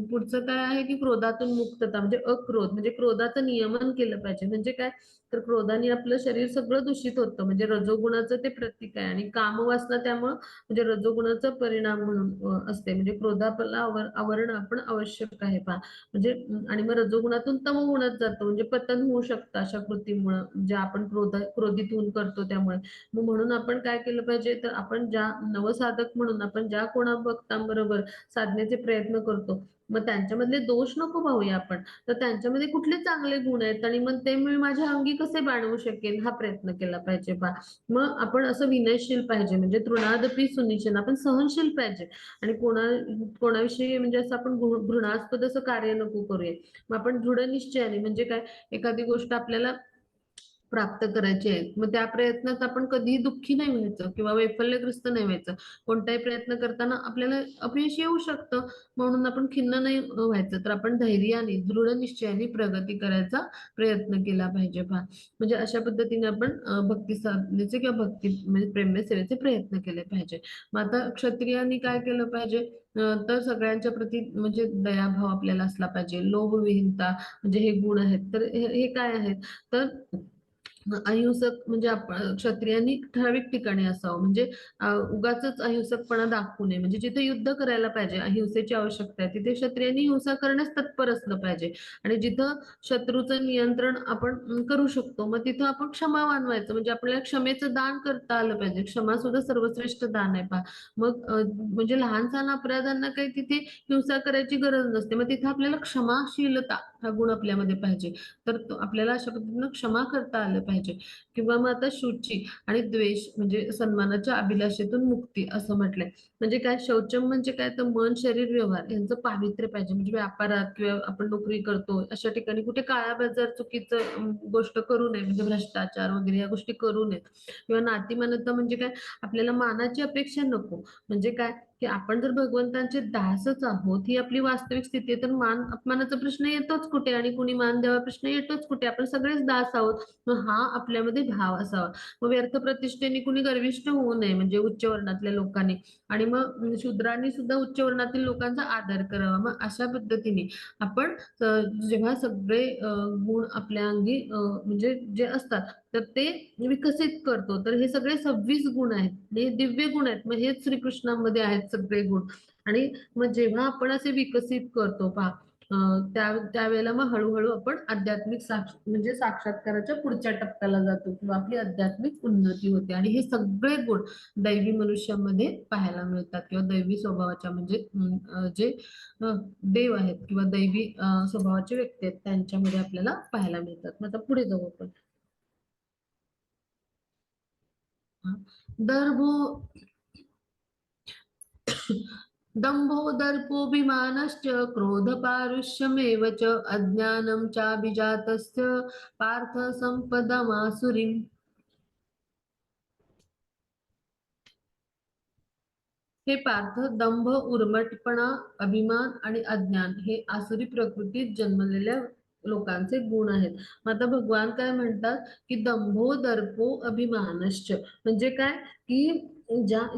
पुढचं काय आहे, की क्रोधातून मुक्तता म्हणजे अक्रोध म्हणजे क्रोधाचं नियमन केलं पाहिजे. म्हणजे काय, तर क्रोधाने आपलं शरीर सगळं दूषित होतं. म्हणजे रजोगुणाचं ते प्रतीक आहे आणि कामवासना त्यामुळं म्हणजे रजोगुणाचा परिणाम म्हणून असते. म्हणजे क्रोधाला आवरणं आपण आवश्यक आहे पहा. म्हणजे आणि मग रजोगुणातून तमोगुणात जातो म्हणजे पतन होऊ शकतं अशा कृतीमुळं, जे आपण क्रोधित होऊन करतो त्यामुळे. मग म्हणून आपण काय केलं पाहिजे, तर आपण ज्या नवसाधक म्हणून आपण ज्या कोणा भक्तांबरोबर साधण्याचे प्रयत्न करतो, मग त्यांच्यामधले दोष नको पाहूया आपण. तर त्यांच्यामध्ये कुठले चांगले गुण आहेत आणि मग ते मी माझ्या अंगी कसे बाणवू शकेन हा प्रयत्न केला पाहिजे पहा. मग आपण असं विनयशील पाहिजे म्हणजे तृणादपी सुनिशेन, आपण सहनशील पाहिजे आणि कोणाविषयी म्हणजे असं आपण घृणास्पद असं कार्य नको करूया. मग आपण दृढ निश्चयाने म्हणजे काय, एखादी गोष्ट आपल्याला प्राप्त करायची आहे. मग त्या प्रयत्नात आपण कधीही दुःखी नाही व्हायचं किंवा वैफल्यग्रस्त नाही व्हायचं. कोणताही प्रयत्न करताना आपल्याला अपयश येऊ शकतं. म्हणून आपण खिन्न नाही व्हायचं. तर आपण धैर्याने, दृढ निश्चयाने प्रगती करायचा प्रयत्न केला पाहिजे पहा. म्हणजे अशा पद्धतीने आपण भक्ती साधनेचे किंवा भक्ती म्हणजे प्रेममय सेवेचे प्रयत्न केले पाहिजे. मग आता क्षत्रियांनी काय केलं पाहिजे? तर सगळ्यांच्या प्रती म्हणजे दयाभाव आपल्याला असला पाहिजे. लोभविहीनता म्हणजे हे गुण आहेत. तर हे काय आहेत? तर अहिंसक म्हणजे क्षत्रियांनी ठराविक ठिकाणी असावं. म्हणजे उगाचच अहिंसकपणा दाखवू नये. म्हणजे जिथे युद्ध करायला पाहिजे, अहिंसेची आवश्यकता आहे, तिथे क्षत्रियांनी हिंसा करण्यास तत्पर असलं पाहिजे. आणि जिथं शत्रूचं नियंत्रण आपण करू शकतो, मग तिथं आपण क्षमावान व्हायचं. म्हणजे आपल्याला क्षमेचं दान करता आलं पाहिजे. क्षमा सुद्धा सर्वश्रेष्ठ दान आहे पहा. मग म्हणजे लहान-सहान अपराधांना काही तिथे हिंसा करायची गरज नसते. मग तिथे आपल्याला क्षमाशीलता हा गुण आपल्यामध्ये पाहिजे. तर आपल्याला अशा पद्धतीनं क्षमा करता आलं पाहिजे. किंवा मग आता शुची आणि द्वेष म्हणजे सन्मानाच्या अभिलाषेतून मुक्ती असं म्हटलंय. म्हणजे काय शौचम म्हणजे काय तर मन, शरीर, व्यवहार यांचं पावित्र्य पाहिजे. म्हणजे व्यापारात किंवा आपण नोकरी करतो अशा ठिकाणी कुठे काळाबाजार चुकीचं गोष्ट करू नये म्हणजे भ्रष्टाचार वगैरे या गोष्टी करू नयेत. किंवा नातीमानता म्हणजे काय आपल्याला मानाची अपेक्षा नको. म्हणजे काय की आपण जर भगवंतांचे दासच आहोत ही आपली वास्तविक स्थिती आहे, तर मान अपमानाचा प्रश्न येतोच कुठे आणि कुणी मान द्यावा प्रश्न येतोच कुठे. आपण सगळेच दास आहोत. मग हा आपल्यामध्ये भाव असावा. मग व्यर्थ प्रतिष्ठेने कुणी गर्विष्ठ होऊ नये म्हणजे उच्च वर्णातल्या लोकांनी. आणि मग शूद्रांनी सुद्धा उच्च वर्णातील लोकांचा आदर करावा. मग अशा पद्धतीने आपण जेव्हा सगळे गुण आपल्या अंगी म्हणजे जे असतात तर ते विकसित करतो. तर हे सगळे 26 गुण आहेत. हे दिव्य गुण आहेत. मग हेच श्रीकृष्णामध्ये आहेत सगळे गुण. आणि मग जेव्हा आपण असे विकसित करतो पहा त्यावेळेला मग हळूहळू आपण आध्यात्मिक म्हणजे साक्षात्काराच्या पुढच्या टप्प्याला जातो किंवा आपली आध्यात्मिक उन्नती होते. आणि हे सगळे गुण दैवी मनुष्यामध्ये पाहायला मिळतात किंवा दैवी स्वभावाच्या म्हणजे जे देव आहेत किंवा दैवी स्वभावाचे व्यक्ती आहेत त्यांच्यामध्ये आपल्याला पाहायला मिळतात. मग आता पुढे जाऊ आपण. दर्भो दंभो दर्पोऽभिमानश्च क्रोधपारुष्यमेव च अज्ञानं चाभिजातस्य पार्थ सम्पदमासुरीम्. हे पार्थ दंभ, उर्मटपणा, अभिमान आणि अज्ञान हे आसुरी प्रकृतीत जन्मलेल्या लोकांचे गुण आहेत. मग आता भगवान काय म्हणतात की दंभो दर्पो अभिमानश्च म्हणजे काय की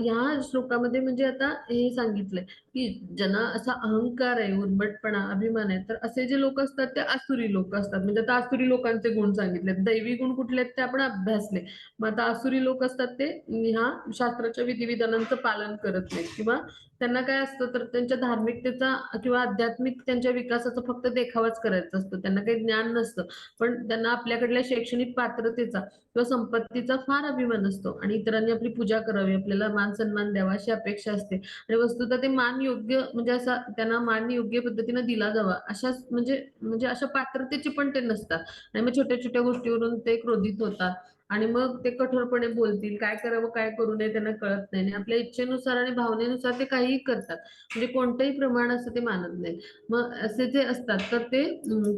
या श्लोकामध्ये म्हणजे आता हे सांगितलंय की ज्यांना असा अहंकार आहे, उर्मटपणा, अभिमान आहे, तर असे जे लोक असतात ते आसुरी लोक असतात. म्हणजे आता आसुरी लोकांचे गुण सांगितले. दैवी गुण कुठले आहेत ते आपण अभ्यासले. मग आता आसुरी लोक असतात ते ह्या शास्त्राच्या विधिविधानांचं पालन करत नाहीत किंवा त्यांना काय असतं तर त्यांच्या धार्मिकतेचा किंवा आध्यात्मिक त्यांच्या विकासाचा फक्त देखावाच करायचा असतो. त्यांना काही ज्ञान नसतं. पण त्यांना आपल्याकडल्या शैक्षणिक पात्रतेचा किंवा संपत्तीचा फार अभिमान असतो आणि इतरांनी आपली पूजा करावी, आपल्याला मान सन्मान द्यावा अशी अपेक्षा असते. आणि वस्तुतः ते मान योग्य म्हणजे असा त्यांना मान योग्य पद्धतीने दिला जावा अशाच म्हणजे म्हणजे अशा पात्रतेचे पण ते नसतात. आणि मग छोट्या छोट्या गोष्टीवरून ते क्रोधित होतात. आणि मग ते कठोरपणे बोलतील. काय करावं, काय करू नये त्यांना कळत नाही. आणि आपल्या इच्छेनुसार आणि भावनेनुसार ते काहीही करतात. म्हणजे कोणतंही प्रमाण असं ते मानत नाहीत. मग असे जे असतात तर ते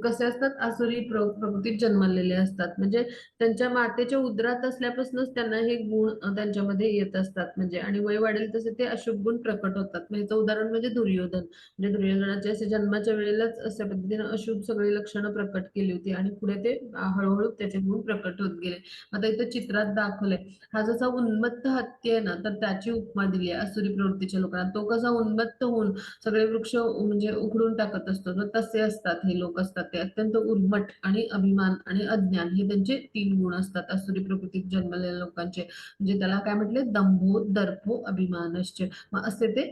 कसे असतात आसुरी प्रकृतीत जन्मलेले असतात. म्हणजे त्यांच्या मातेच्या उदरात असल्यापासूनच त्यांना हे गुण त्यांच्यामध्ये येत असतात. म्हणजे आणि वय वाढेल तसे ते अशुभ गुण प्रकट होतात. म्हणजे याचं उदाहरण म्हणजे दुर्योधन. म्हणजे दुर्योधनाच्या असे जन्माच्या वेळेलाच अशा पद्धतीने अशुभ सगळी लक्षणं प्रकट केली होती आणि पुढे ते हळूहळू त्याचे गुण प्रकट होत गेले. आता इथं चित्रात दाखवलंय. हा जसा उन्मत्त हत्ती आहे ना तर त्याची उपमा दिली आहे आसुरी प्रवृत्तीच्या लोकांना. तो कसा उन्मत्त होऊन सगळे वृक्ष म्हणजे उखडून टाकत असतो. तर तसे असतात हे लोक असतात ते अत्यंत उर्मट आणि अभिमान आणि अज्ञान हे त्यांचे 3 गुण असतात आसुरी प्रकृतीत जन्मलेल्या लोकांचे. म्हणजे त्याला काय म्हटले दंभो दर्पो अभिमानश्च. मग असे ते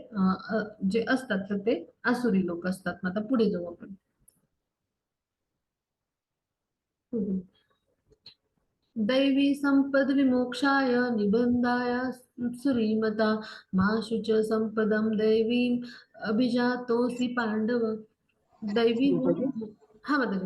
जे असतात तर ते आसुरी लोक असतात. मग आता पुढे जाऊ आपण. हम्म. दैवी संपद विमोक्षाय निबंधाय सुरीमता मा शुच संपदम दैवीम अभिजातोसी पांडव. दैवी गुण हा माता.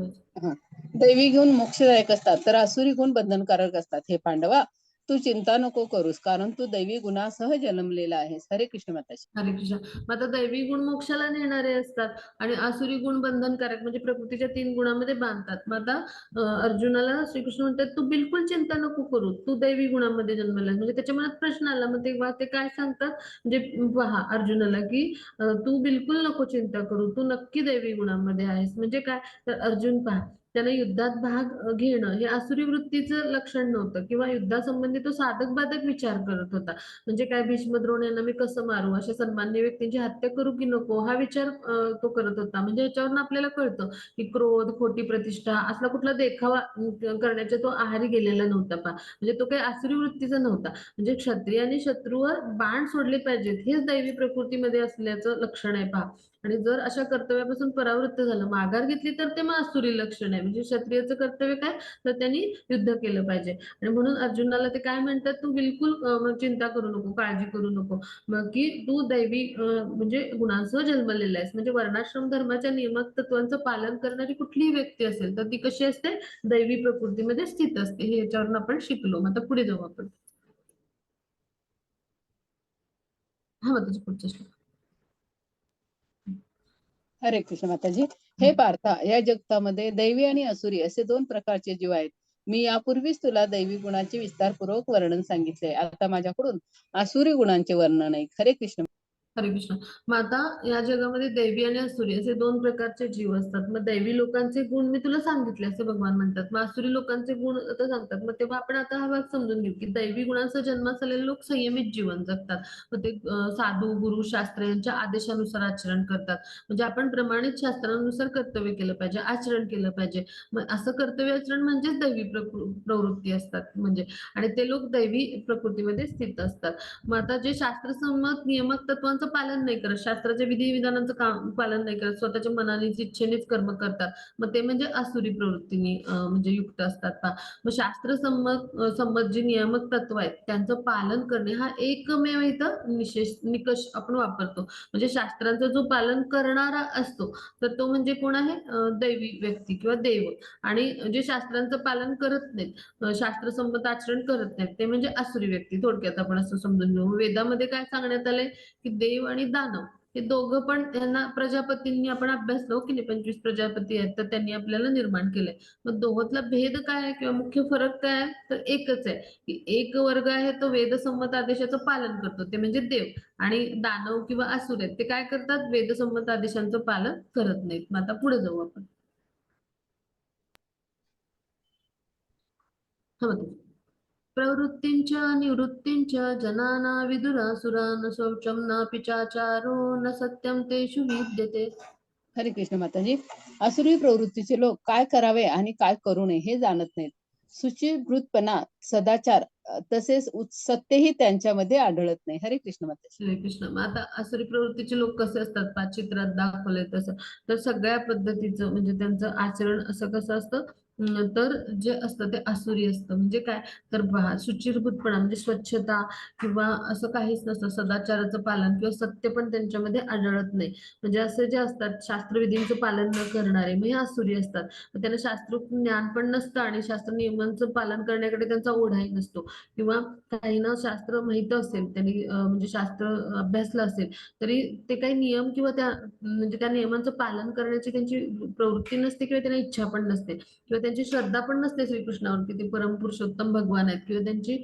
हा. दैवी गुण मोक्षदायक असतात तर आसुरी गुण बंधनकारक असतात. हे पांडवा, तू चिंता नको करूस, कारण तू दैवी गुणासह जन्मलेला आहेस. हरे कृष्ण माताजी. हरे कृष्ण. मग आता दैवी गुण मोक्षाला नेणारे असतात आणि आसुरी गुण बंधनकारक म्हणजे प्रकृतीच्या 3 गुणांमध्ये बांधतात. मग आता अर्जुनाला श्रीकृष्ण म्हणतात तू बिलकुल चिंता नको करू, तू दैवी गुणामध्ये जन्मलास. म्हणजे त्याच्या मनात प्रश्न आला. मग तेव्हा ते काय सांगतात म्हणजे पहा अर्जुनाला की तू बिलकुल नको चिंता करू, तू नक्की दैवी गुणामध्ये आहेस. म्हणजे काय तर अर्जुन पहा त्याला युद्धात भाग घेणं हे आसुरी वृत्तीचं लक्षण नव्हतं किंवा युद्धासंबंधी तो साधक बाधक विचार करत होता. म्हणजे काय भीष्म द्रोण यांना मी कसं मारू, अशा सन्मान्य व्यक्तींची हत्या करू की नको हा विचार तो करत होता. म्हणजे याच्यावरून आपल्याला कळतं की क्रोध, खोटी प्रतिष्ठा असला कुठला देखावा करण्याच्या तो आहारी गेलेला नव्हता पहा. म्हणजे तो काही आसुरी वृत्तीचा नव्हता. म्हणजे क्षत्रियाने शत्रूवर बाण सोडले पाहिजेत हेच दैवी प्रकृतीमध्ये असल्याचं लक्षण आहे पहा. आणि जर अशा कर्तव्यापासून परावृत्त झालं, माघार घेतली तर ते मग आसुरी लक्षण आहे. आहे. म्हणजे क्षत्रियाचं कर्तव्य काय, तर त्यांनी युद्ध केलं पाहिजे. आणि म्हणून अर्जुनाला ते काय म्हणतात, तू बिलकुल चिंता करू नको, काळजी करू नको. मग की तू दैवी म्हणजे गुणांसह जन्मलेला आहेस. म्हणजे वर्णाश्रम धर्माच्या नियमात तत्वांचं पालन करणारी कुठलीही व्यक्ती असेल, तर ती कशी असते, दैवी प्रकृतीमध्ये स्थित असते. हे याच्यावरून आपण शिकलो. मग आता पुढे जाऊ आपण. हा, मग त्याच्या पुढचा श्लोक. हरे कृष्ण माताजी. हे पार्था, या जगतामध्ये दैवी आणि असुरी असे दोन प्रकारचे जीव आहेत. मी यापूर्वीच तुला दैवी गुणांचे विस्तारपूर्वक वर्णन सांगितले. आता माझ्याकडून आसुरी गुणांचे वर्णन आहे. हरे कृष्ण. हरे कृष्ण. मग आता या जगामध्ये दैवी आणि असुरी असे दोन प्रकारचे जीव असतात. मग दैवी लोकांचे गुण मी तुला सांगितले असे भगवान म्हणतात. मग आसुरी लोकांचे गुण आता सांगतात. मग तेव्हा आपण आता हा भाग समजून घेऊ की दैवी गुणांसह जन्मास आलेले लोक संयमित जीवन जगतात. मग ते साधू, गुरु, शास्त्र यांच्या आदेशानुसार आचरण करतात. म्हणजे आपण प्रमाणित शास्त्रानुसार कर्तव्य केलं पाहिजे, आचरण केलं पाहिजे. मग असं कर्तव्य आचरण म्हणजेच दैवी प्रवृत्ती असतात. म्हणजे आणि ते लोक दैवी प्रकृतीमध्ये स्थित असतात. मग आता जे शास्त्रसंमत नियमक तत्वांचं पालन नाही करत, शास्त्राच्या विधिविधानांचं पालन नाही करत, स्वतःच्या मनानेच इच्छेनेच कर्म करतात, मग ते म्हणजे आसुरी प्रवृत्तीने म्हणजे युक्त असतात पहा. मग संमत जे नियामक तत्व आहेत त्यांचं पालन करणे हा एकमेव इथं निकष आपण वापरतो. म्हणजे शास्त्रांचं जो पालन करणारा असतो तर तो म्हणजे कोण आहे, दैवी व्यक्ती किंवा देव. आणि जे शास्त्रांचं पालन करत नाहीत, शास्त्रसंमत आचरण करत नाहीत, ते म्हणजे आसुरी व्यक्ती. थोडक्यात आपण असं समजून घेऊ. वेदामध्ये काय सांगण्यात आलंय की देव आणि दानव हे दोघं पण त्यांना प्रजापतींनी आपण अभ्यासलो की नाही, 25 प्रजापती आहेत तर त्यांनी आपल्याला निर्माण केलंय. मग दोघातला भेद काय आहे किंवा मुख्य फरक काय आहे, तर एकच आहे की एक वर्ग आहे तो वेदसंमत आदेशाचं पालन करतो, ते म्हणजे देव. आणि दानव किंवा असुर आहेत ते काय करतात, वेदसंमत आदेशांचं पालन करत नाहीत. मग आता पुढे जाऊ आपण. हा, बघा. प्रवृत्तींच निवृत्तींच जनाना विदुरासुरा न शौचं नापि चाचारो न सत्यं तेषु विद्यते. हरे कृष्ण माताजी. आसुरी प्रवृत्तीचे लोक काय करावे आणि काय करू नये हे जाणत नाहीत. शुचिवृत्तपणा, सदाचार तसेच सत्यही त्यांच्यामध्ये आढळत नाही. हरे कृष्ण माताजी. हरे कृष्ण. मग आता आसुरी प्रवृत्तीचे लोक कसे असतात, पहा चित्रात दाखवलंय तसं. तर सगळ्या पद्धतीचं म्हणजे त्यांचं आचरण असं कसं असतं, तर जे असतं ते आसुरी असतं. म्हणजे काय, तर पहा शुचिर्भूतपणा म्हणजे स्वच्छता किंवा असं काहीच नसतं, सदाचाराचं पालन किंवा सत्य पण त्यांच्यामध्ये आढळत नाही. म्हणजे असे जे असतात शास्त्रविधींचं पालन न करणारे, मग हे आसुरी असतात. मग त्यांना शास्त्रोक्त ज्ञान पण नसतं आणि शास्त्र नियमांचं पालन करण्याकडे त्यांचा ओढाही नसतो. किंवा काहींना शास्त्र माहित असेल, त्यांनी म्हणजे शास्त्र अभ्यासलं असेल, तरी ते काही नियम किंवा त्या म्हणजे त्या नियमांचं पालन करण्याची त्यांची प्रवृत्ती नसते किंवा त्यांना इच्छा पण नसते किंवा त्यांची श्रद्धा पण नसते श्रीकृष्णावर की ते परमपुरुषोत्तम भगवान आहेत किंवा त्यांची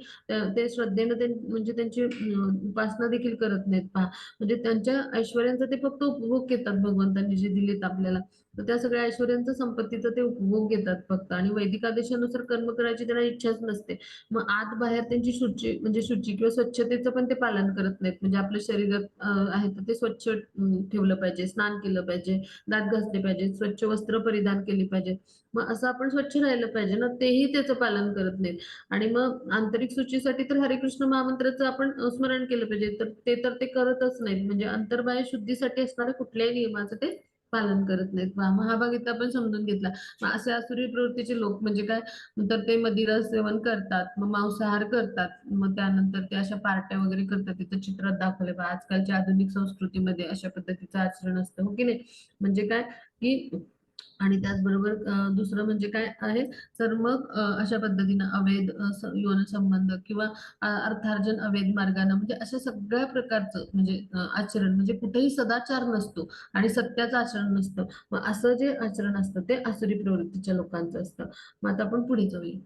ते श्रद्धेनं ते म्हणजे त्यांची उपासना देखील करत नाहीत पहा. म्हणजे त्यांच्या ऐश्वर्यांचा ते फक्त उपभोग घेतात, भगवंतांनी जे दिलेत आपल्याला. तर त्या सगळ्या ऐश्वर्यांचं संपत्तीचा ते उपभोग घेतात फक्त. आणि वैदिक आदेशानुसार कर्म करायची त्यांना इच्छाच नसते. मग आत बाहेर त्यांची शुची किंवा स्वच्छतेचं पण ते पालन करत नाहीत. म्हणजे आपल्या शरीरात आहे तर ते स्वच्छ ठेवलं पाहिजे, स्नान केलं पाहिजे, दात घासले पाहिजे, स्वच्छ वस्त्र परिधान केली पाहिजे. मग असं आपण स्वच्छ राहिलं पाहिजे ना, तेही त्याचं पालन करत नाहीत. आणि मग आंतरिक शुचीसाठी तर हरे कृष्ण महामंत्राचं आपण स्मरण केलं पाहिजे, तर ते करतच नाहीत. म्हणजे अंतर्बाह्य शुद्धीसाठी असणाऱ्या कुठल्याही नियमाचं ते पालन करत नाहीत. मग हा भाग इथं आपण समजून घेतला. मग असे आसुरी प्रवृत्तीचे लोक म्हणजे काय, तर ते मदिरा सेवन करतात, मग मांसाहार करतात, मग त्यानंतर ते अशा पार्ट्या वगैरे करतात. तिथं चित्रात दाखवले बा, आजकालच्या आधुनिक संस्कृतीमध्ये अशा पद्धतीचं आचरण असतं, हो की नाही. म्हणजे काय की आणि त्याचबरोबर दुसरं म्हणजे काय आहे, तर मग अशा पद्धतीनं अवैध यौन संबंध किंवा अर्थार्जन अवैध मार्गाने, म्हणजे अशा सगळ्या प्रकारचं म्हणजे आचरण, म्हणजे कुठेही सदाचार नसतो आणि सत्याचं आचरण नसतं. मग असं जे आचरण असतं ते आसुरी प्रवृत्तीच्या लोकांचं असतं. मग आता आपण पुढे जाऊया.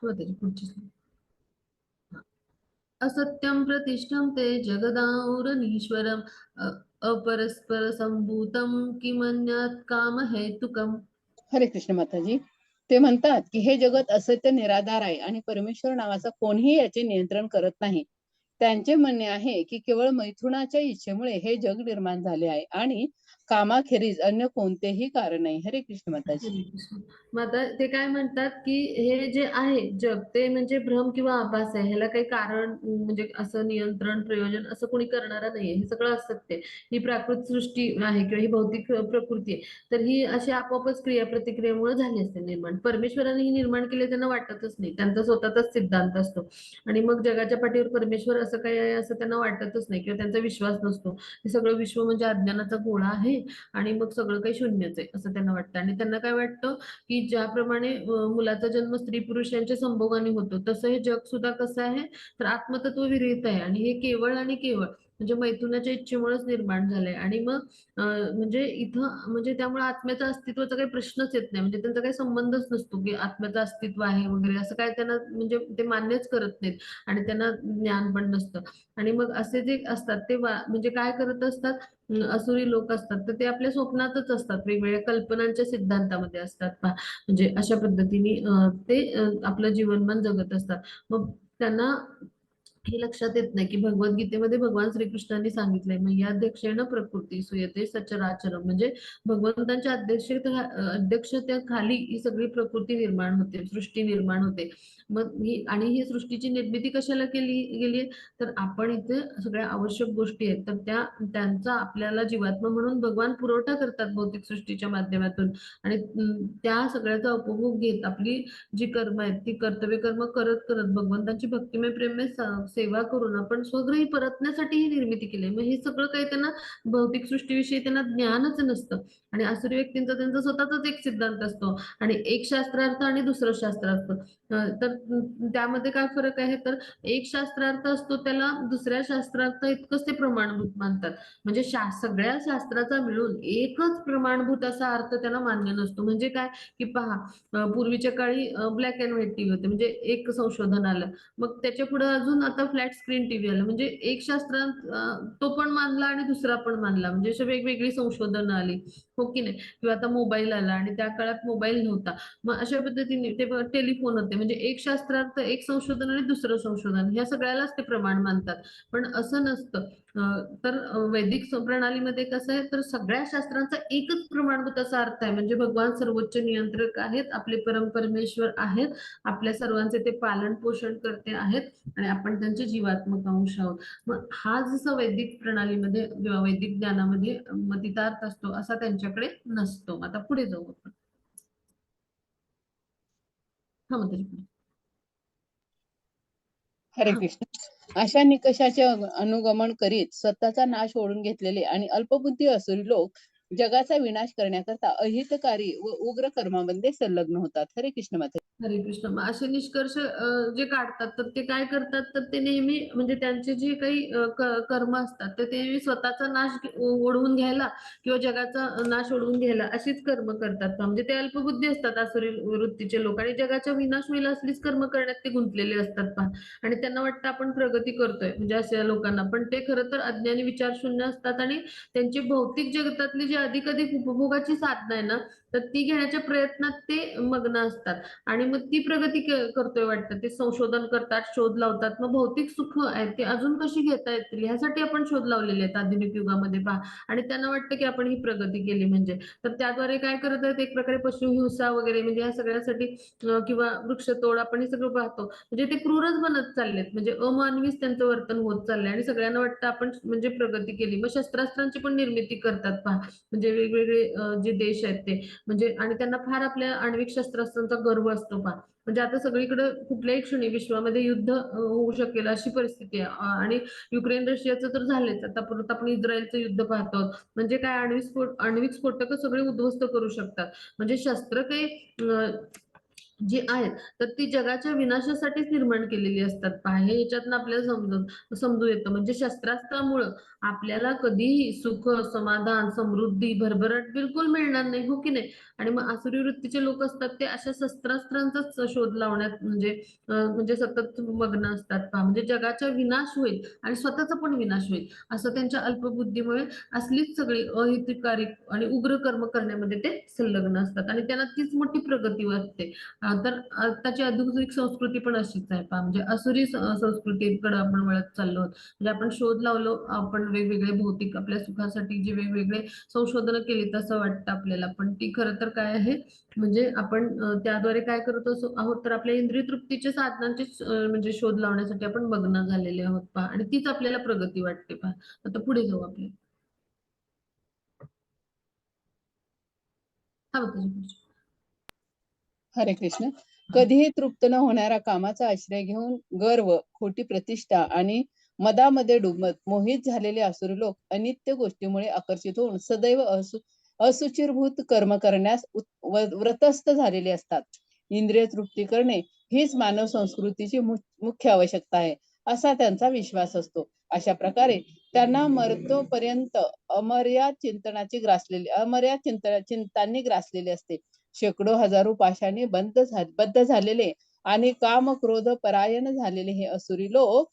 किंवा त्याची पुढची slide. असत्यं प्रतिष्ठं ते जगदाहुरनीश्वरम् अपरस्पर संभूतं किमन्यात् कामहेतुकम्. हरे कृष्ण माताजी. ते म्हणतात की हे जगत असत्य निराधार आहे आणि परमेश्वर नावाचा कोणीही याचे नियंत्रण करत नाही. त्यांचे म्हणणे आहे की केवळ मैथुनाच्या इच्छेमुळे हे जग निर्माण झाले आहे आणि कामाखेरीज अन्य कोणतेही कारण नाही. हरे कृष्ण माताजी. हरे कृष्ण. मग आता ते काय म्हणतात की हे जे आहे जग ते म्हणजे भ्रम किंवा आभास आहे. ह्याला काही कारण म्हणजे असं नियंत्रण प्रयोजन असं कोणी करणारं नाहीये. हे सगळं असत्य आहे. ही प्राकृत सृष्टी आहे किंवा ही भौतिक प्रकृती आहे. तर ही अशी आपोआपच क्रिया प्रतिक्रियेमुळे झाली असते निर्माण. परमेश्वराने ही निर्माण केली त्यांना वाटतच नाही. त्यांचा स्वतःचाच सिद्धांत असतो आणि मग जगाच्या पाठीवर परमेश्वर असं काही आहे असं त्यांना वाटतच नाही किंवा त्यांचा विश्वास नसतो. हे सगळं विश्व म्हणजे अज्ञानाचा गोळा आहे आणि मग सगळं काही शून्यच आहे असं त्यांना वाटतं आणि त्यांना काय वाटतं की ज्याप्रमाणे मुलाचा जन्म स्त्री पुरुष यांच्या संभोगाने होतो तसं हे जग सुद्धा कसं आहे तर आत्मतत्व विरहित आहे आणि हे केवळ आणि केवळ म्हणजे मैथुनाच्या इच्छेमुळेच निर्माण झालंय आणि मग म्हणजे इथं म्हणजे त्यामुळे आत्म्याच्या अस्तित्वाचा काही प्रश्नच येत नाही म्हणजे त्यांचा काही संबंधच नसतो की आत्म्याचं अस्तित्व आहे वगैरे असं काय त्यांना म्हणजे ते मान्यच करत नाहीत आणि त्यांना ज्ञान पण नसतं आणि मग असे जे असतात ते म्हणजे काय करत असतात असुरी लोक असतात तर ते आपल्या स्वप्नातच असतात वेगवेगळ्या कल्पनांच्या सिद्धांतामध्ये असतात म्हणजे अशा पद्धतीने ते आपलं जीवनमान जगत असतात मग त्यांना हे लक्षात येत नाही की भगवद्गीतेमध्ये भगवान श्रीकृष्णांनी सांगितलंय मय्याध्यक्षेण प्रकृती सुयते सचराचरम म्हणजे भगवंतांच्या अध्यक्षतेखाली ही सगळी प्रकृती निर्माण होते सृष्टी निर्माण होते मग ही सृष्टीची निर्मिती कशाला केली गेली तर आपण इथे सगळ्या आवश्यक गोष्टी आहेत तर त्यांचा आपल्याला जीवात्मा म्हणून भगवान पुरवठा करतात भौतिक सृष्टीच्या माध्यमातून आणि त्या सगळ्याचा उपभोग घेत आपली जी कर्म आहेत ती कर्तव्य कर्म करत करत भगवंतांची भक्तिमय प्रेममय सेवा करून आपण स्वग्रही परतण्यासाठी ही निर्मिती केली मग हे सगळं काही त्यांना भौतिक सृष्टीविषयी त्यांना ज्ञानच नसतं आणि आसुरी व्यक्तींचा त्यांचा स्वतःचाच एक सिद्धांत असतो आणि एक शास्त्रार्थ आणि दुसरं शास्त्रार्थ तर त्यामध्ये काय फरक आहे तर एक शास्त्रार्थ असतो त्याला दुसऱ्या शास्त्रार्थ इतकंच ते प्रमाणभूत मानतात म्हणजे सगळ्या शास्त्राचा मिळून एकच प्रमाणभूत असा अर्थ त्यांना मान्य नसतो म्हणजे काय की पहा पूर्वीच्या काळी ब्लॅक अँड व्हाईट टीव्ही होते म्हणजे एक संशोधन आलं मग त्याच्या पुढे अजून आता फ्लॅट स्क्रीन टीव्ही आलं म्हणजे एक शास्त्रांत तो पण मानला आणि दुसरा पण मानला म्हणजे अशी वेगवेगळी संशोधनं आली हो की नाही किंवा आता मोबाईल आला आणि त्या काळात मोबाईल नव्हता मग अशा पद्धतीने ते टेलिफोन होते म्हणजे एक शास्त्रार्थ एक संशोधन आणि दुसरं संशोधन ह्या सगळ्यालाच ते प्रमाण मानतात पण असं नसतं तर वैदिक प्रणालीमध्ये कसं आहे तर सगळ्या शास्त्रांचा एकच प्रमाणभूत असा अर्थ आहे म्हणजे भगवान सर्वोच्च नियंत्रक आहेत आपले परमेश्वर आहेत आपल्या सर्वांचे ते पालन पोषण करते आहेत आणि आपण त्यांचे जीवात्मक अंश आहोत मग हा जसा वैदिक प्रणालीमध्ये किंवा वैदिक ज्ञानामध्ये मतितार्थ असतो असा त्यांच्याकडे नसतो आता पुढे जाऊ आपण हा मग हरे कृष्ण. अशा निकषाचे अनुगमन करीत स्वतःचा नाश ओढून घेतलेले आणि अल्पबुद्धी असुरी लोक जगाचा विनाश करण्याकरता अहितकारी व उग्र कर्मामध्ये संलग्न होतात. हरे कृष्ण माता. हरे कृष्ण मग असे निष्कर्ष जे काढतात तर ते काय करतात तर ते नेहमी म्हणजे त्यांचे जे काही कर्म असतात तर ते नेहमी स्वतःचा नाश ओढवून घ्यायला किंवा जगाचा नाश ओढवून घ्यायला अशीच कर्म करतात म्हणजे ते अल्पबुद्धी असतात आसुरी वृत्तीचे लोक आणि जगाचा विनाश होईल असलीच कर्म करण्यात ते गुंतलेले असतात पहा आणि त्यांना वाटतं आपण प्रगती करतोय म्हणजे अशा लोकांना पण ते खरं तर अज्ञानी विचार शून्य असतात आणि त्यांची भौतिक जगतातली जी अधिकाधिक उपभोगाची साधनं आहे ना तर ती घेण्याच्या प्रयत्नात ते मग्न असतात आणि मग ती प्रगती करतोय वाटतं ते संशोधन करतात शोध लावतात मग भौतिक सुख आहेत ते अजून कशी घेता येतील ह्यासाठी आपण शोध लावलेले आहेत आधुनिक युगामध्ये पहा आणि त्यांना वाटतं की आपण ही प्रगती केली म्हणजे तर त्याद्वारे काय करत आहेत एक प्रकारे पशुहिंसा वगैरे म्हणजे ह्या सगळ्यासाठी किंवा वृक्षतोड आपण हे सगळं पाहतो म्हणजे ते क्रूरच बनत चाललेत म्हणजे अमानवीच त्यांचं वर्तन होत चाललंय आणि सगळ्यांना वाटतं आपण म्हणजे प्रगती केली मग शस्त्रास्त्रांची पण निर्मिती करतात पहा म्हणजे वेगवेगळे जे देश आहेत ते म्हणजे आणि त्यांना फार आपल्या आण्विक शस्त्रास्त्रांचा गर्व असतो पहा म्हणजे आता सगळीकडे कुठल्याही क्षणी विश्वामध्ये युद्ध होऊ शकेल अशी परिस्थिती आहे आणि युक्रेन रशियाचं तर झालेच आता परत आपण इस्रायलचं युद्ध पाहतो म्हणजे काय आण्विक स्फोटक सगळे उद्ध्वस्त करू शकतात म्हणजे शस्त्र काही जी आहेत तर ती जगाच्या विनाशासाठीच निर्माण केलेली असतात पहा हे याच्यातनं आपल्याला समजून येतं म्हणजे शस्त्रास्त्रामुळं आपल्याला कधीही सुख समाधान समृद्धी भरभराट बिलकुल मिळणार नाही हो की नाही आणि मग आसुरी वृत्तीचे लोक असतात ते अशा शस्त्रास्त्रांचाच शोध लावण्यात म्हणजे सतत मग्न असतात पहा म्हणजे जगाचा विनाश होईल आणि स्वतःचा पण विनाश होईल असं त्यांच्या अल्पबुद्धीमुळे असलीच सगळी अहितकारी आणि उग्र कर्म करण्यामध्ये ते संलग्न असतात आणि त्यांना तीच मोठी प्रगती वाटते तर आताची आधुनिक संस्कृती पण अशीच आहे पहा, म्हणजे असुरी संस्कृतीकडे आपण वळत चाललो आहोत. म्हणजे आपण शोध लावलो, आपण वेगवेगळे भौतिक आपल्या सुखासाठी जे वेगवेगळे संशोधनं केली तसं वाटतं आपल्याला, पण ती खरं तर काय आहे, म्हणजे आपण त्याद्वारे काय करत आहोत, तर आपल्या इंद्रिय तृप्तीच्या साधनांचे म्हणजे शोध लावण्यासाठी आपण मग्न झालेले आहोत पहा, आणि तीच आपल्याला प्रगती वाटते पहा. आता पुढे जाऊ आपल्या. हा बघा त्याची. हरे कृष्ण. कधीही तृप्त न होणाऱ्या कामाचा आश्रय घेऊन गर्व, खोटी प्रतिष्ठा आणि मदामध्ये डुबत मोहित झालेले आसुरी लोक अनित्य गोष्टीमुळे आकर्षित होऊन सदैव असुचिरभूत कर्म करण्यास व्रतस्थ झालेले असतात. इंद्रिय तृप्ती करणे हीच मानव संस्कृतीची मुख्य आवश्यकता आहे, असा त्यांचा विश्वास असतो. अशा प्रकारे त्यांना मरतोपर्यंत अमर्याद चिंतांनी ग्रासलेले असते. शेकडो हजारो पाशांनी बद्ध झालेले आणि काम क्रोध परायण झालेले हे असुरी लोक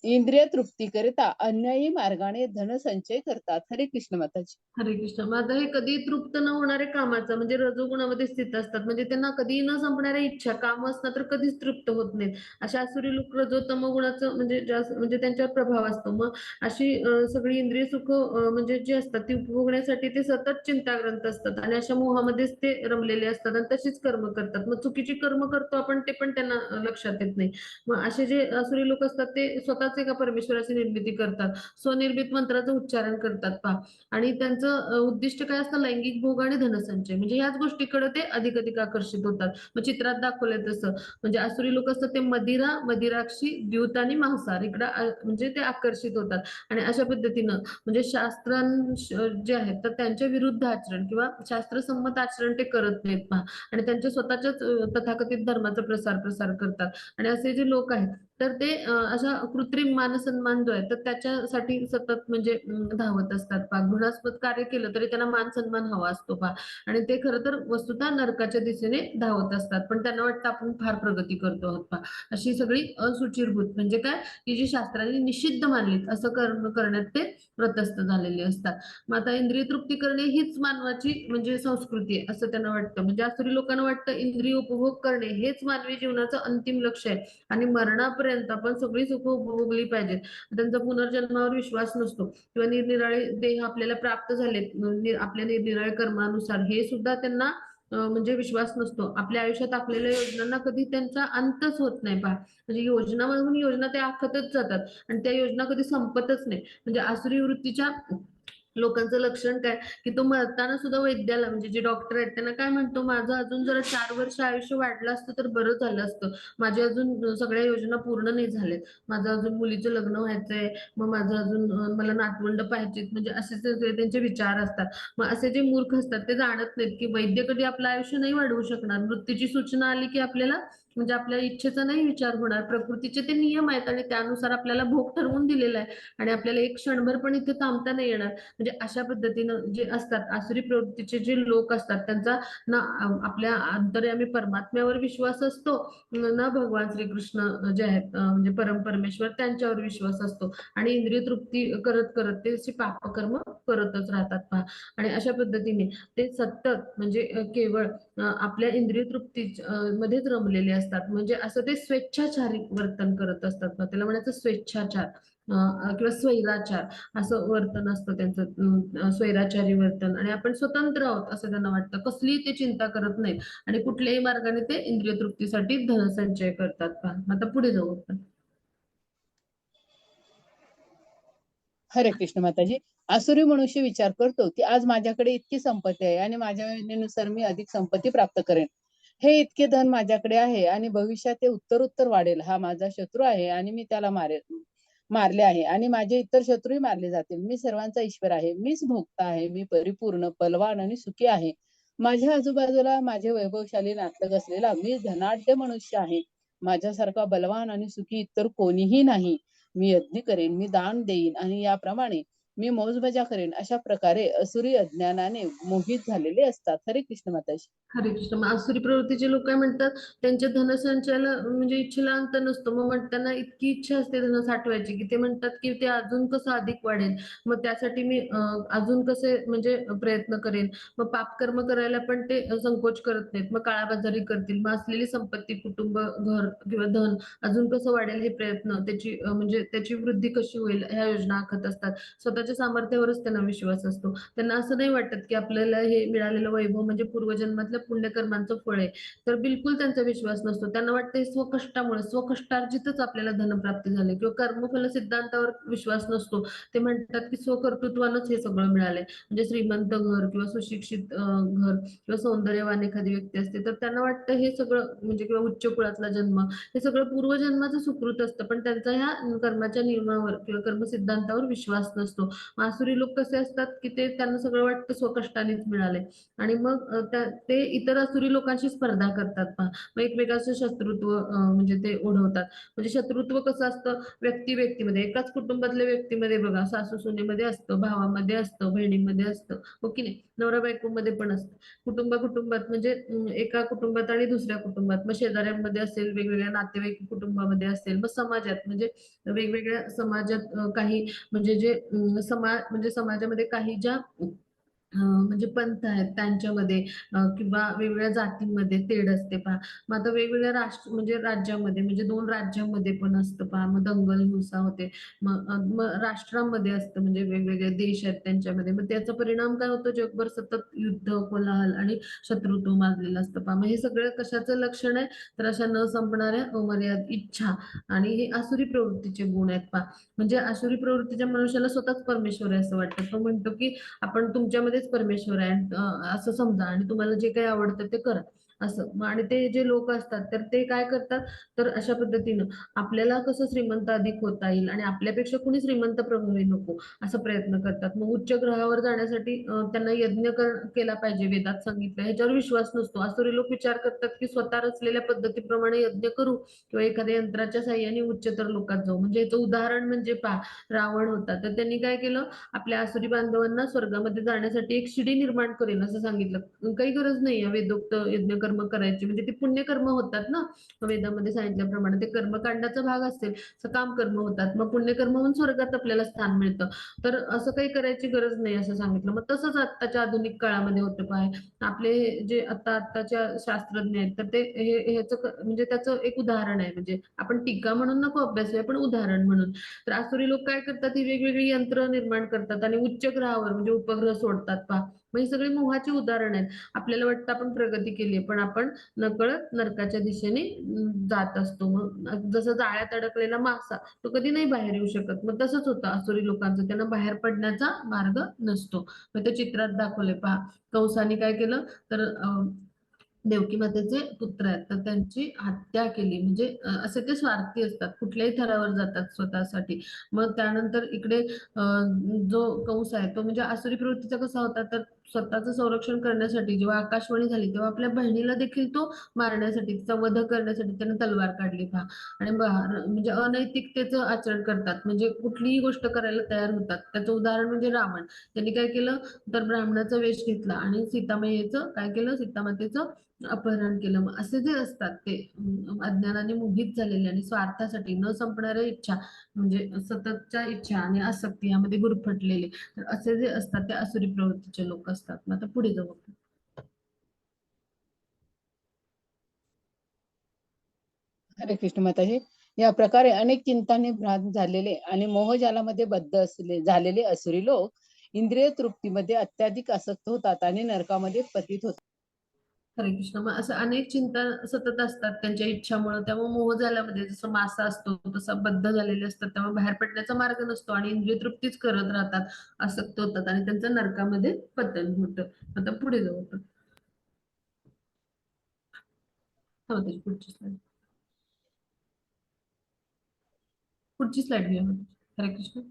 इंद्रिय तृप्तीकरिता अन्यायी मार्गाने धनसंचय करतात. हरे कृष्ण माताजी. हरे कृष्ण. मग आता हे कधी तृप्त न होणारे कामाचं म्हणजे रजोगुणामध्ये स्थित असतात, म्हणजे त्यांना कधीही न संपणाऱ्या इच्छा, काम असतात तर कधीच तृप्त होत नाहीत. अशा आसुरी लोक रजोतम गुणाचं म्हणजे जास्त म्हणजे त्यांच्यावर प्रभाव असतो. मग अशी सगळी इंद्रिय सुख म्हणजे जी असतात ती उपभोगण्यासाठी ते सतत चिंताग्रस्त असतात, आणि अशा मोहामध्येच ते रमलेले असतात आणि तशीच कर्म करतात. मग चुकीची कर्म करतो आपण ते पण त्यांना लक्षात येत नाही. मग असे जे आसुरी लोक असतात ते स्वतःच एका परमेश्वराची निर्मिती करतात, स्वनिर्मित मंत्राचं उच्चारण करतात पहा, आणि त्यांचं उद्दिष्ट काय असतं, लैंगिक भोग आणि धनसंचय, म्हणजे ह्याच गोष्टीकडे ते अधिक अधिक आकर्षित होतात. मग चित्रात दाखवलंय तसं, म्हणजे आसुरी लोक असतात ते मदिरा, मदिराक्षी, द्यूत आणि मांसाहार इकडे म्हणजे ते आकर्षित होतात. आणि अशा पद्धतीनं म्हणजे जे आहेत तर त्यांच्या विरुद्ध आचरण किंवा शास्त्रसंमत आचरण ते करत नाहीत पहा, आणि त्यांच्या स्वतःच्याच तथाकथित धर्माचा प्रसार करतात. आणि असे जे लोक आहेत तर ते अशा कृत्रिम मानसन्मान जो आहे तर त्याच्यासाठी सतत म्हणजे धावत असतात पहा. घृणास्पद कार्य केलं तरी त्यांना मान सन्मान हवा असतो पहा, आणि ते खरं तर वस्तुतः नरकाच्या दिशेने धावत असतात, पण त्यांना वाटतं आपण फार प्रगती करतो आहोत पहा. अशी सगळी असुचिरभूत म्हणजे काय, की जी शास्त्राने निषिद्ध मानलीत असं कर्म करण्यात ते व्रतस्थ झालेले असतात. मग आता इंद्रिय तृप्ती करणे हीच मानवाची म्हणजे संस्कृती आहे असं त्यांना वाटतं. म्हणजे आसुरी लोकांना वाटतं इंद्रिय उपभोग करणे हेच मानवी जीवनाचं अंतिम लक्ष्य आहे, आणि मरणापर्यंत आपण सगळी सुख उपभोगली पाहिजेत. त्यांचा पुनर्जन्मावर विश्वास नसतो, किंवा निरनिराळे देह आपल्याला प्राप्त झालेत आपल्या निरनिराळ्या कर्मानुसार हे सुद्धा त्यांना म्हणजे विश्वास नसतो. आपल्या आयुष्यात आखलेल्या योजनांना कधी त्यांचा अंतच होत नाही पहा, म्हणजे योजना म्हणून योजना ते आखतच जातात, आणि त्या योजना कधी संपतच नाही. म्हणजे आसुरी वृत्तीच्या लोकांचं लक्षण काय, की तो मरताना सुद्धा वैद्याला म्हणजे जे डॉक्टर आहेत त्यांना काय म्हणतो, माझं अजून जरा 4 वर्ष आयुष्य वाढलं असतं तर बरं झालं असतं, माझ्या अजून सगळ्या योजना पूर्ण नाही झाल्यात, माझं अजून मुलीचं लग्न व्हायचंय, मग माझं अजून मला नातवंड पाहिजेत, म्हणजे असे सगळे त्यांचे विचार असतात. मग असे जे मूर्ख असतात ते जाणत नाहीत की वैद्य कधी आपलं आयुष्य नाही वाढवू शकणार, मृत्यूची सूचना आली की आपल्याला म्हणजे आपल्या इच्छेचा नाही विचार होणार, प्रकृतीचे ते नियम आहेत आणि त्यानुसार आपल्याला भोग ठरवून दिलेला आहे, आणि आपल्याला एक क्षणभर पण इथे थांबता नाही येणार. म्हणजे अशा पद्धतीनं जे असतात आसुरी प्रवृत्तीचे जे लोक असतात त्यांचा ना आपल्या अंतर्यामी परमात्म्यावर विश्वास असतो, ना भगवान श्रीकृष्ण जे आहेत म्हणजे परमेश्वर त्यांच्यावर विश्वास असतो, आणि इंद्रिय तृप्ती करत करत ते असे पापकर्म करतच राहतात पहा. आणि अशा पद्धतीने ते सतत म्हणजे केवळ आपल्या इंद्रिय तृप्ती मध्येच रमलेले असतात, म्हणजे असं ते स्वेच्छाचारी वर्तन करत असतात पहा. त्याला म्हणायचं स्वेच्छाचार किंवा स्वैराचार असं वर्तन असतं त्यांचं, स्वैराचारी वर्तन, आणि आपण स्वतंत्र आहोत असं त्यांना वाटतं, कसलीही ते चिंता करत नाहीत, आणि कुठल्याही मार्गाने ते इंद्रिय तृप्तीसाठी धनसंचय करतात पहा. आता पुढे जाऊ आपण. हरे कृष्ण माताजी. आसुरी मनुष्य विचार करतो की आज माझ्याकडे इतकी संपत्ती आहे आणि माझ्या योजनेनुसार मी अधिक संपत्ती प्राप्त करेन. हे इतके धन माझ्याकडे आहे आणि भविष्यात ते उत्तर वाढेल. हा माझा शत्रू आहे आणि मी त्याला मारले आहे आणि माझे इतर शत्रूही मारले जातील. मी सर्वांचा ईश्वर आहे, मीच भोगता आहे, मी परिपूर्ण बलवान आणि सुखी आहे. माझ्या आजूबाजूला माझे वैभवशाली नातलग असलेला मी धनाढ्य मनुष्य आहे. माझ्यासारखा बलवान आणि सुखी इतर कोणीही नाही. मी यज्ञ करेन, मी दान देईन आणि याप्रमाणे मी मौजमजा करेन, अशा प्रकारे असुरी अज्ञानाने मोहित झालेले असतात. हरे कृष्ण माताजी. हरे कृष्ण. मग आसुरी प्रवृत्तीचे लोक काय म्हणतात, त्यांच्या धनसंचयाला म्हणजे इच्छेला अंत नसतो. मग त्यांना इतकी इच्छा असते धन साठवायची, की ते म्हणतात, की ते अजून कसं अधिक वाढेल. मग त्यासाठी मी अजून कसे म्हणजे प्रयत्न करेन. मग पापकर्म करायला पण ते संकोच करत नाहीत. मग काळाबाजारी करतील. मग असलेली संपत्ती, कुटुंब, घर किंवा धन अजून कसं वाढेल हे प्रयत्न, त्याची म्हणजे त्याची वृद्धी कशी होईल ह्या योजना आखत असतात. स्वतःच्या सामर्थ्यावरच त्यांना विश्वास असतो. त्यांना असं नाही वाटत, की आपल्याला हे मिळालेलं वैभव म्हणजे पूर्वजन्मातल्या पुण्यकर्मांचं फळ आहे. तर बिलकुल त्यांचा विश्वास नसतो. त्यांना वाटतं हे स्वकष्टामुळे, स्वकष्टार्जितच आपल्याला धनप्राप्ती झाली किंवा कर्मफल सिद्धांतावर विश्वास नसतो. ते म्हणतात, की स्वकर्तृत्वानंच हे सगळं मिळालंय. म्हणजे श्रीमंत घर किंवा सुशिक्षित घर किंवा सौंदर्यवान एखादी व्यक्ती असते, तर त्यांना वाटतं हे सगळं म्हणजे किंवा उच्च कुळातला जन्म, हे सगळं पूर्वजन्माचं सुकृत असतं. पण त्यांचा ह्या कर्माच्या नियमावर किंवा कर्मसिद्धांतावर विश्वास नसतो. आसुरी लोक कसे असतात, की ते त्यांना सगळं वाटतं स्वकष्टानेच मिळालंय आणि मग ते इतर आसुरी लोकांशी स्पर्धा करतात पहा. मग एकमेकांचं शत्रुत्व म्हणजे ते ओढवतात. म्हणजे शत्रुत्व कसं असतं, व्यक्ती-व्यक्तीमध्ये, एकाच कुटुंबातल्या व्यक्तीमध्ये बघा, सासू-सुनेमध्ये असतं, भावामध्ये असतं, बहिणीमध्ये असतं, हो की नाही? नवरा-बायकोमध्ये पण असतं. कुटुंबात म्हणजे एका कुटुंबात आणि दुसऱ्या कुटुंबात, मग शेजाऱ्यांमध्ये असेल, वेगवेगळ्या नातेवाईक कुटुंबामध्ये असेल, मग समाजात म्हणजे वेगवेगळ्या समाजात काही म्हणजे जे म्हणजे समाजामध्ये काही ज्या म्हणजे पंथ आहेत त्यांच्यामध्ये किंवा वेगवेगळ्या जातींमध्ये तेढ असते पहा. मग आता वेगवेगळ्या राष्ट्र म्हणजे राज्यामध्ये म्हणजे 2 राज्यांमध्ये पण असतं पहा. मग दंगल, हिंसा होते. मग राष्ट्रांमध्ये असतं म्हणजे वेगवेगळे देश आहेत त्यांच्यामध्ये. मग त्याचा परिणाम काय होतो, जगभर सतत युद्ध, कोलाहल आणि शत्रुत्व माजलेलं असतं पहा. मग हे सगळं कशाचं लक्षण आहे? तर अशा न संपणाऱ्या अमर्याद इच्छा आणि हे आसुरी प्रवृत्तीचे गुण आहेत पहा. म्हणजे आसुरी प्रवृत्तीच्या मनुष्याला स्वतःच परमेश्वर आहे असं वाटतं. तो म्हणतो, की आपण तुमच्यामध्येच परमेश्वर आहे असं समजा आणि तुम्हाला जे काही आवडतं ते करा असं. मग आणि ते जे लोक असतात तर ते काय करतात, तर अशा पद्धतीनं आपल्याला कसं श्रीमंत अधिक होता येईल आणि आपल्यापेक्षा कोणी श्रीमंत प्रभावी नको असा प्रयत्न करतात. मग उच्च ग्रहावर जाण्यासाठी त्यांना यज्ञ केला पाहिजे, वेदात सांगितलं, ह्याच्यावर विश्वास नसतो. आसुरी लोक विचार करतात की स्वतः रचलेल्या पद्धतीप्रमाणे यज्ञ करू किंवा एखाद्या यंत्राच्या साह्याने उच्चतर लोकात जाऊ. म्हणजे याचं उदाहरण म्हणजे पहा, रावण होता तर त्यांनी काय केलं, आपल्या आसुरी बांधवांना स्वर्गामध्ये जाण्यासाठी एक शिडी निर्माण करेल असं सांगितलं. काही गरज नाहीये वेदोक्त यज्ञकर्म करायची. म्हणजे ते पुण्यकर्म होतात ना, वेदामध्ये सांगितल्याप्रमाणे ते कर्मकांडाचा भाग असेल, सकाम कर्म होतात. मग पुण्यकर्म होऊन स्वर्गात आपल्याला स्थान मिळतं. तर असं काही करायची गरज नाही असं सांगितलं. मग तसंच आत्ताच्या आधुनिक काळामध्ये होतं पहा. आपले जे आत्ताच्या शास्त्रज्ञ आहेत, तर ते म्हणजे त्याचं एक उदाहरण आहे. म्हणजे आपण टीका म्हणून नको अभ्यासूया, पण उदाहरण म्हणून. तर आसुरी लोक काय करतात, ही वेगवेगळी यंत्र निर्माण करतात आणि उच्च ग्रहावर म्हणजे उपग्रह सोडतात पहा. मग ही सगळी मोहाची उदाहरण आहेत. आपल्याला वाटतं आपण प्रगती केली पण आपण नकळत नरकाच्या दिशेने जात असतो. मग जसं जाळ्यात अडकलेला मासा, तो कधी नाही बाहेर येऊ शकत. मग तसंच होतं आसुरी लोकांचं, त्यांना बाहेर पडण्याचा मार्ग नसतो. मग ते चित्रात दाखवले पहा. कंसाने काय केलं, तर देवकी मातेचे पुत्र आहेत, तर त्यांची हत्या केली. म्हणजे असे ते स्वार्थी असतात. कुठल्याही थरावर जातात स्वतःसाठी. मग त्यानंतर इकडे जो कंस आहे, तो म्हणजे आसुरी प्रवृत्तीचा कसा होता, तर स्वतःचं संरक्षण करण्यासाठी जेव्हा आकाशवाणी झाली, तेव्हा आपल्या बहिणीला देखील तो मारण्यासाठी, तिचा वध करण्यासाठी त्याने तलवार काढली पहा. आणि म्हणजे अनैतिकतेचं आचरण करतात. म्हणजे कुठलीही गोष्ट करायला तयार होतात. त्याचं उदाहरण म्हणजे रावण. त्यांनी काय केलं, तर ब्राह्मणाचा वेश घेतला आणि सीतामायेचं काय केलं, सीतामातेचं अपहरण केलं. मग असे जे असतात ते अज्ञानाने मोहित झालेले आणि स्वार्थासाठी न संपणाऱ्या इच्छा म्हणजे सततच्या इच्छा आणि आसक्ती यामध्ये गुरफटलेले, तर असे जे असतात ते आसुरी प्रवृत्तीचे लोक असतात. मग आता पुढे जाऊ आपण. हरे कृष्ण माताजी. या प्रकारे अनेक चिंताने भ्रांत झालेले आणि मोहजालामध्ये बद्ध झालेले असुरी लोक इंद्रिय तृप्तीमध्ये अत्याधिक आसक्त होतात आणि नरकामध्ये पतित होतात. हरे कृष्ण. मग असं अनेक चिंता सतत असतात त्यांच्या इच्छामुळे, त्यामुळे मोहजाल्यामध्ये जसं मासा असतो तसा बद्ध झालेले असतात, त्यामुळे बाहेर पडण्याचा मार्ग नसतो आणि इंद्रिय तृप्तीच करत राहतात, आसक्त होतात आणि त्यांचं नरकामध्ये पतन होतं. आता पुढे जाऊ आपण. हो, त्याची पुढची स्लाइड घेऊ. हरे कृष्ण.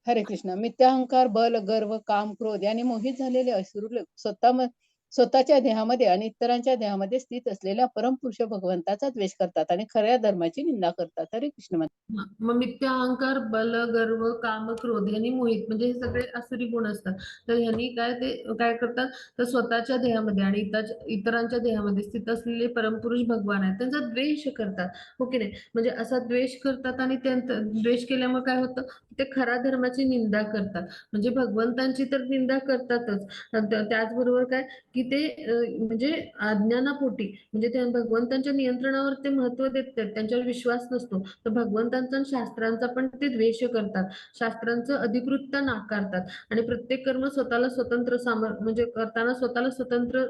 हरे कृष्ण. मिथ्याहंकार, बल, गर्व, काम, क्रोध याने मोहित झालेले असुर लोक स्वतःच्या देहामध्ये आणि इतरांच्या देहामध्ये स्थित असलेल्या परमपुरुष भगवंताचा द्वेष करतात आणि खऱ्या धर्माची निंदा करतात. हरे कृष्ण माता. मग मिथ्या अहंकार, बल, गर्व, काम, क्रोध यांनी मोहित म्हणजे हे सगळे आसुरी गुण असतात. तर ह्यांनी काय करतात, तर स्वतःच्या देहामध्ये आणि इतरांच्या देहामध्ये स्थित असलेले परमपुरुष भगवान आहेत त्यांचा द्वेष करतात. हो की नाही? म्हणजे असा द्वेष करतात आणि त्यांचा द्वेष केल्यामुळे काय होतं, ते खऱ्या धर्माची निंदा करतात. म्हणजे भगवंतांची तर निंदा करतातच. त्याचबरोबर काय, की ते म्हणजे अज्ञानापोटी म्हणजे त्या भगवंतांच्या नियंत्रणावर ते महत्व देत नाहीत, त्यांच्यावर विश्वास नसतो. तर भगवंतांचा आणि शास्त्रांचा पण ते द्वेष करतात, शास्त्रांचं अधिकृतता नाकारतात आणि प्रत्येक कर्म स्वतःला स्वतंत्र म्हणजे करताना स्वतःला स्वतंत्र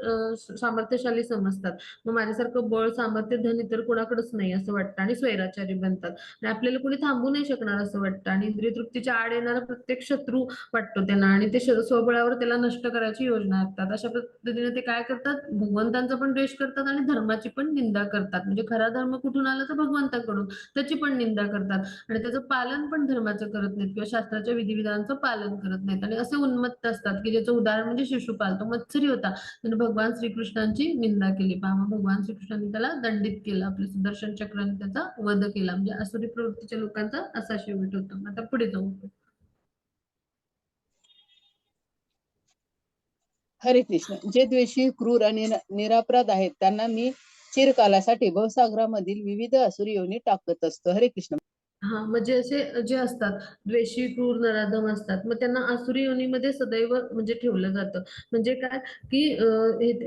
सामर्थ्यशाली समजतात. मग माझ्यासारखं बळ, सामर्थ्य, धन इतर कोणाकडेच नाही असं वाटतं आणि स्वैराचारी बनतात आणि आपल्याला कोणी थांबू नाही शकणार असं वाटतं आणि इंद्रिय तृप्तीच्या आड येणारा प्रत्येक शत्रू वाटतो त्यांना आणि ते स्वबळावर त्याला नष्ट करायची योजना आखतात. अशा पद्धतीने ते काय करतात, भगवंतांचा पण द्वेष करतात आणि धर्माची पण निंदा करतात. म्हणजे खरा धर्म कुठून आला तर भगवंताकडून, त्याची पण निंदा करतात आणि त्याचं पालन पण धर्माचं करत नाहीत किंवा शास्त्राच्या विधिविधानांचं पालन करत नाहीत आणि असे उन्मत्त असतात की ज्याचं उदाहरण म्हणजे शिशुपाल. तो मत्सरी होता, त्याने भगवान श्रीकृष्णांची निंदा केली. पहा, भगवान श्रीकृष्णांनी त्याला दंडित केलं, आपल्या सुदर्शन चक्राने त्याचा वध केला. म्हणजे असुरी प्रवृत्तीच्या लोकांचा असा शेवट होतो. आता पुढे जाऊ. हरे कृष्ण. जे द्वेषी, क्रूर आणि निरापराध आहेत त्यांना मी चिरकालासाठी भवसागरामधील विविध आसुरी योनी टाकत असतो. हरे कृष्ण. हा, म्हणजे असे जे असतात द्वेषी, क्रूर, नराधम असतात, मग त्यांना आसुरी योनीमध्ये सदैव म्हणजे ठेवलं जातं. म्हणजे काय, की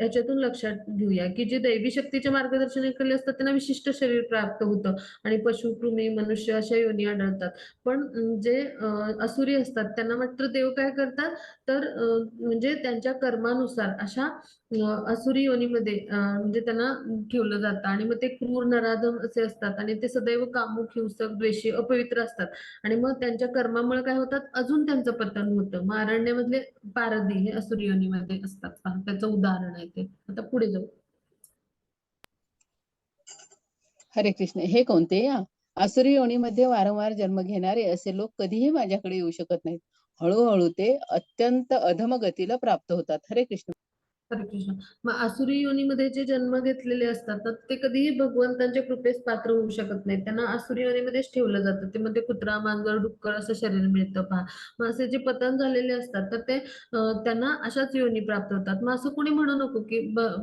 याच्यातून लक्षात घेऊया की जे दैवी शक्तीच्या मार्गदर्शनाखाली असतात त्यांना विशिष्ट शरीर प्राप्त होतं आणि पशु, कृमी, मनुष्य अशा योनी आढळतात. पण जे असुरी असतात त्यांना मात्र देव काय करतात, तर म्हणजे त्यांच्या कर्मानुसार अशा असुरी योनीमध्ये म्हणजे त्यांना ठेवलं जातं आणि मग ते क्रूर, नराधम असे असतात आणि ते सदैव कामुक, हिंसक, द्वेषी, अपवित्र असतात आणि मग त्यांच्या कर्मामुळे काय होतात, अजून त्यांचं पतन होतं. मग अरण्यामधले पारधी हे असुरी योनीमध्ये असतात. पहा, त्याचं उदाहरण आहे ते. आता पुढे जाऊ. हरे कृष्ण. हे कोणते या आसुरी योनीमध्ये वारंवार जन्म घेणारे असे लोक कधीही माझ्याकडे येऊ शकत नाहीत. हळूहळू ते अत्यंत अधम गतीला प्राप्त होतात. हरे कृष्ण. हरे कृष्ण. मग आसुरी योनीमध्ये जे जन्म घेतलेले असतात तर ते कधीही भगवंतांच्या कृपेस पात्र होऊ शकत नाहीत. त्यांना आसुरी योनीमध्येच ठेवलं जातं. ते मध्ये कुत्रा, मांजर, डुक्कर असं शरीर मिळतं. पहा, मग असे जे पतन झालेले असतात तर ते त्यांना अशाच योनी प्राप्त होतात. मग असं कोणी म्हणू नको की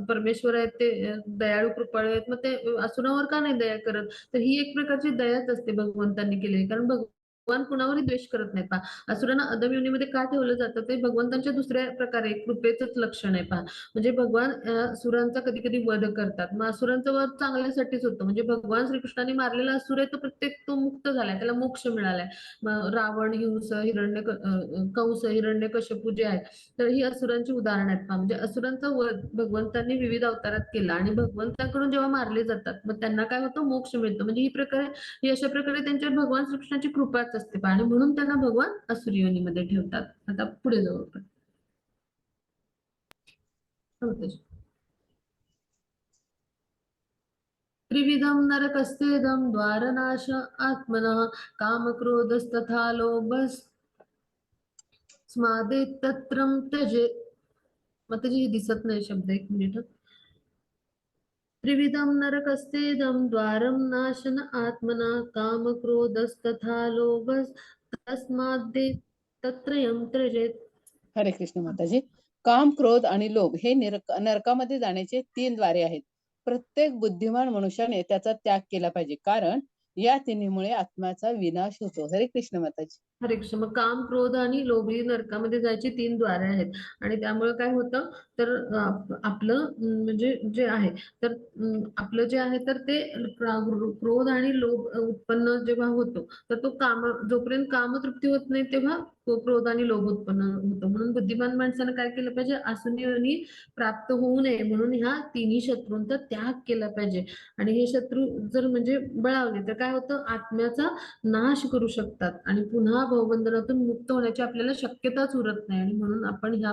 परमेश्वर आहेत ते दयाळू, कृपाळू आहेत, मग ते असुरावर का नाही दया करत. तर ही एक प्रकारची दयाच असते भगवंतांनी केलेली, कारण भगवान कुणावरही द्वेष करत नाही. पहा, असुरांना अधम योनीमध्ये का ठेवलं जातं, ते भगवंतांच्या दुसऱ्या प्रकारे कृपेचंच लक्षण आहे. पहा, म्हणजे भगवान असुरांचा कधी कधी वध करतात. मग असुरांचा वध चांगल्यासाठीच होतं. म्हणजे भगवान श्रीकृष्णांनी मारलेला असुर आहे तो प्रत्येक तो मुक्त झालाय, त्याला मोक्ष मिळालाय. मग रावण, कंस, हिरण्यकश्यपू जे आहेत, तर ही असुरांची उदाहरणं आहेत. म्हणजे असुरांचा वध भगवंतांनी विविध अवतारात केला आणि भगवंतांकडून जेव्हा मारले जातात मग त्यांना काय होतं, मोक्ष मिळतं. म्हणजे ही अशा प्रकारे त्यांच्यावर भगवान श्रीकृष्णाची कृपाच असते. आणि म्हणून त्यांना भगवान असुरी योनीमध्ये ठेवतात. आता पुढे जाऊ आपण. त्रिविधम नरकस्तेदम द्वारनाश आत्मनः कामक्रोधस्तथा लोभस्मादेतत्रं त्यजेत. मग त्याची दिसत नाही शब्द, एक मिनिट. त्रिविधम नरकस्तेदम द्वारम नाशन आत्मना कामक्रोधस्तथा लोभस्तस्मादेतत्रयं त्यजेत. हरे कृष्ण माताजी. काम, क्रोध आणि लोभ हे नरकामध्ये जाण्याचे 3 द्वारे आहेत. प्रत्येक बुद्धिमान मनुष्याने त्याचा त्याग केला पाहिजे, कारण या तिन्हीमुळे आत्म्याचा विनाश होतो. हरे कृष्ण माताजी. हरे कृष्ण. मग काम, क्रोध आणि लोभ ही नरकामध्ये जायची 3 द्वारे आहेत आणि त्यामुळे काय होतं, तर आपलं म्हणजे जे आहे तर आपलं जे आहे तर ते क्रोध आणि लोभ उत्पन्न जेव्हा होतो तर तो जोपर्यंत कामतृप्ती होत नाही तेव्हा तो क्रोध आणि लोभ उत्पन्न होतो. म्हणून बुद्धिमान माणसानं काय केलं पाहिजे, आसुरी प्राप्त होऊ नये म्हणून ह्या तिन्ही शत्रूंचा त्याग केला पाहिजे. आणि हे शत्रू जर म्हणजे बळावले तर काय होतं, आत्म्याचा नाश करू शकतात आणि पुन्हा भवबंधनातून मुक्त होण्याची आपल्याला शक्यताच उरत नाही. आणि म्हणून आपण या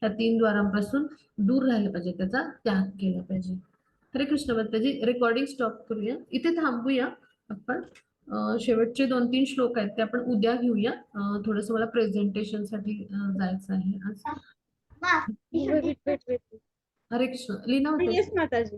3 द्वारांपासून दूर राहिलं पाहिजे, त्याचा त्याग केला पाहिजे. हरे कृष्ण माताजी. रेकॉर्डिंग स्टॉप करूया, इथे थांबूया आपण. शेवटचे 2-3 श्लोक आहेत ते आपण उद्या घेऊया. थोडस मला प्रेझेंटेशन साठी जायचं आहे आज. हरे कृष्ण लीना होते येस माताजी.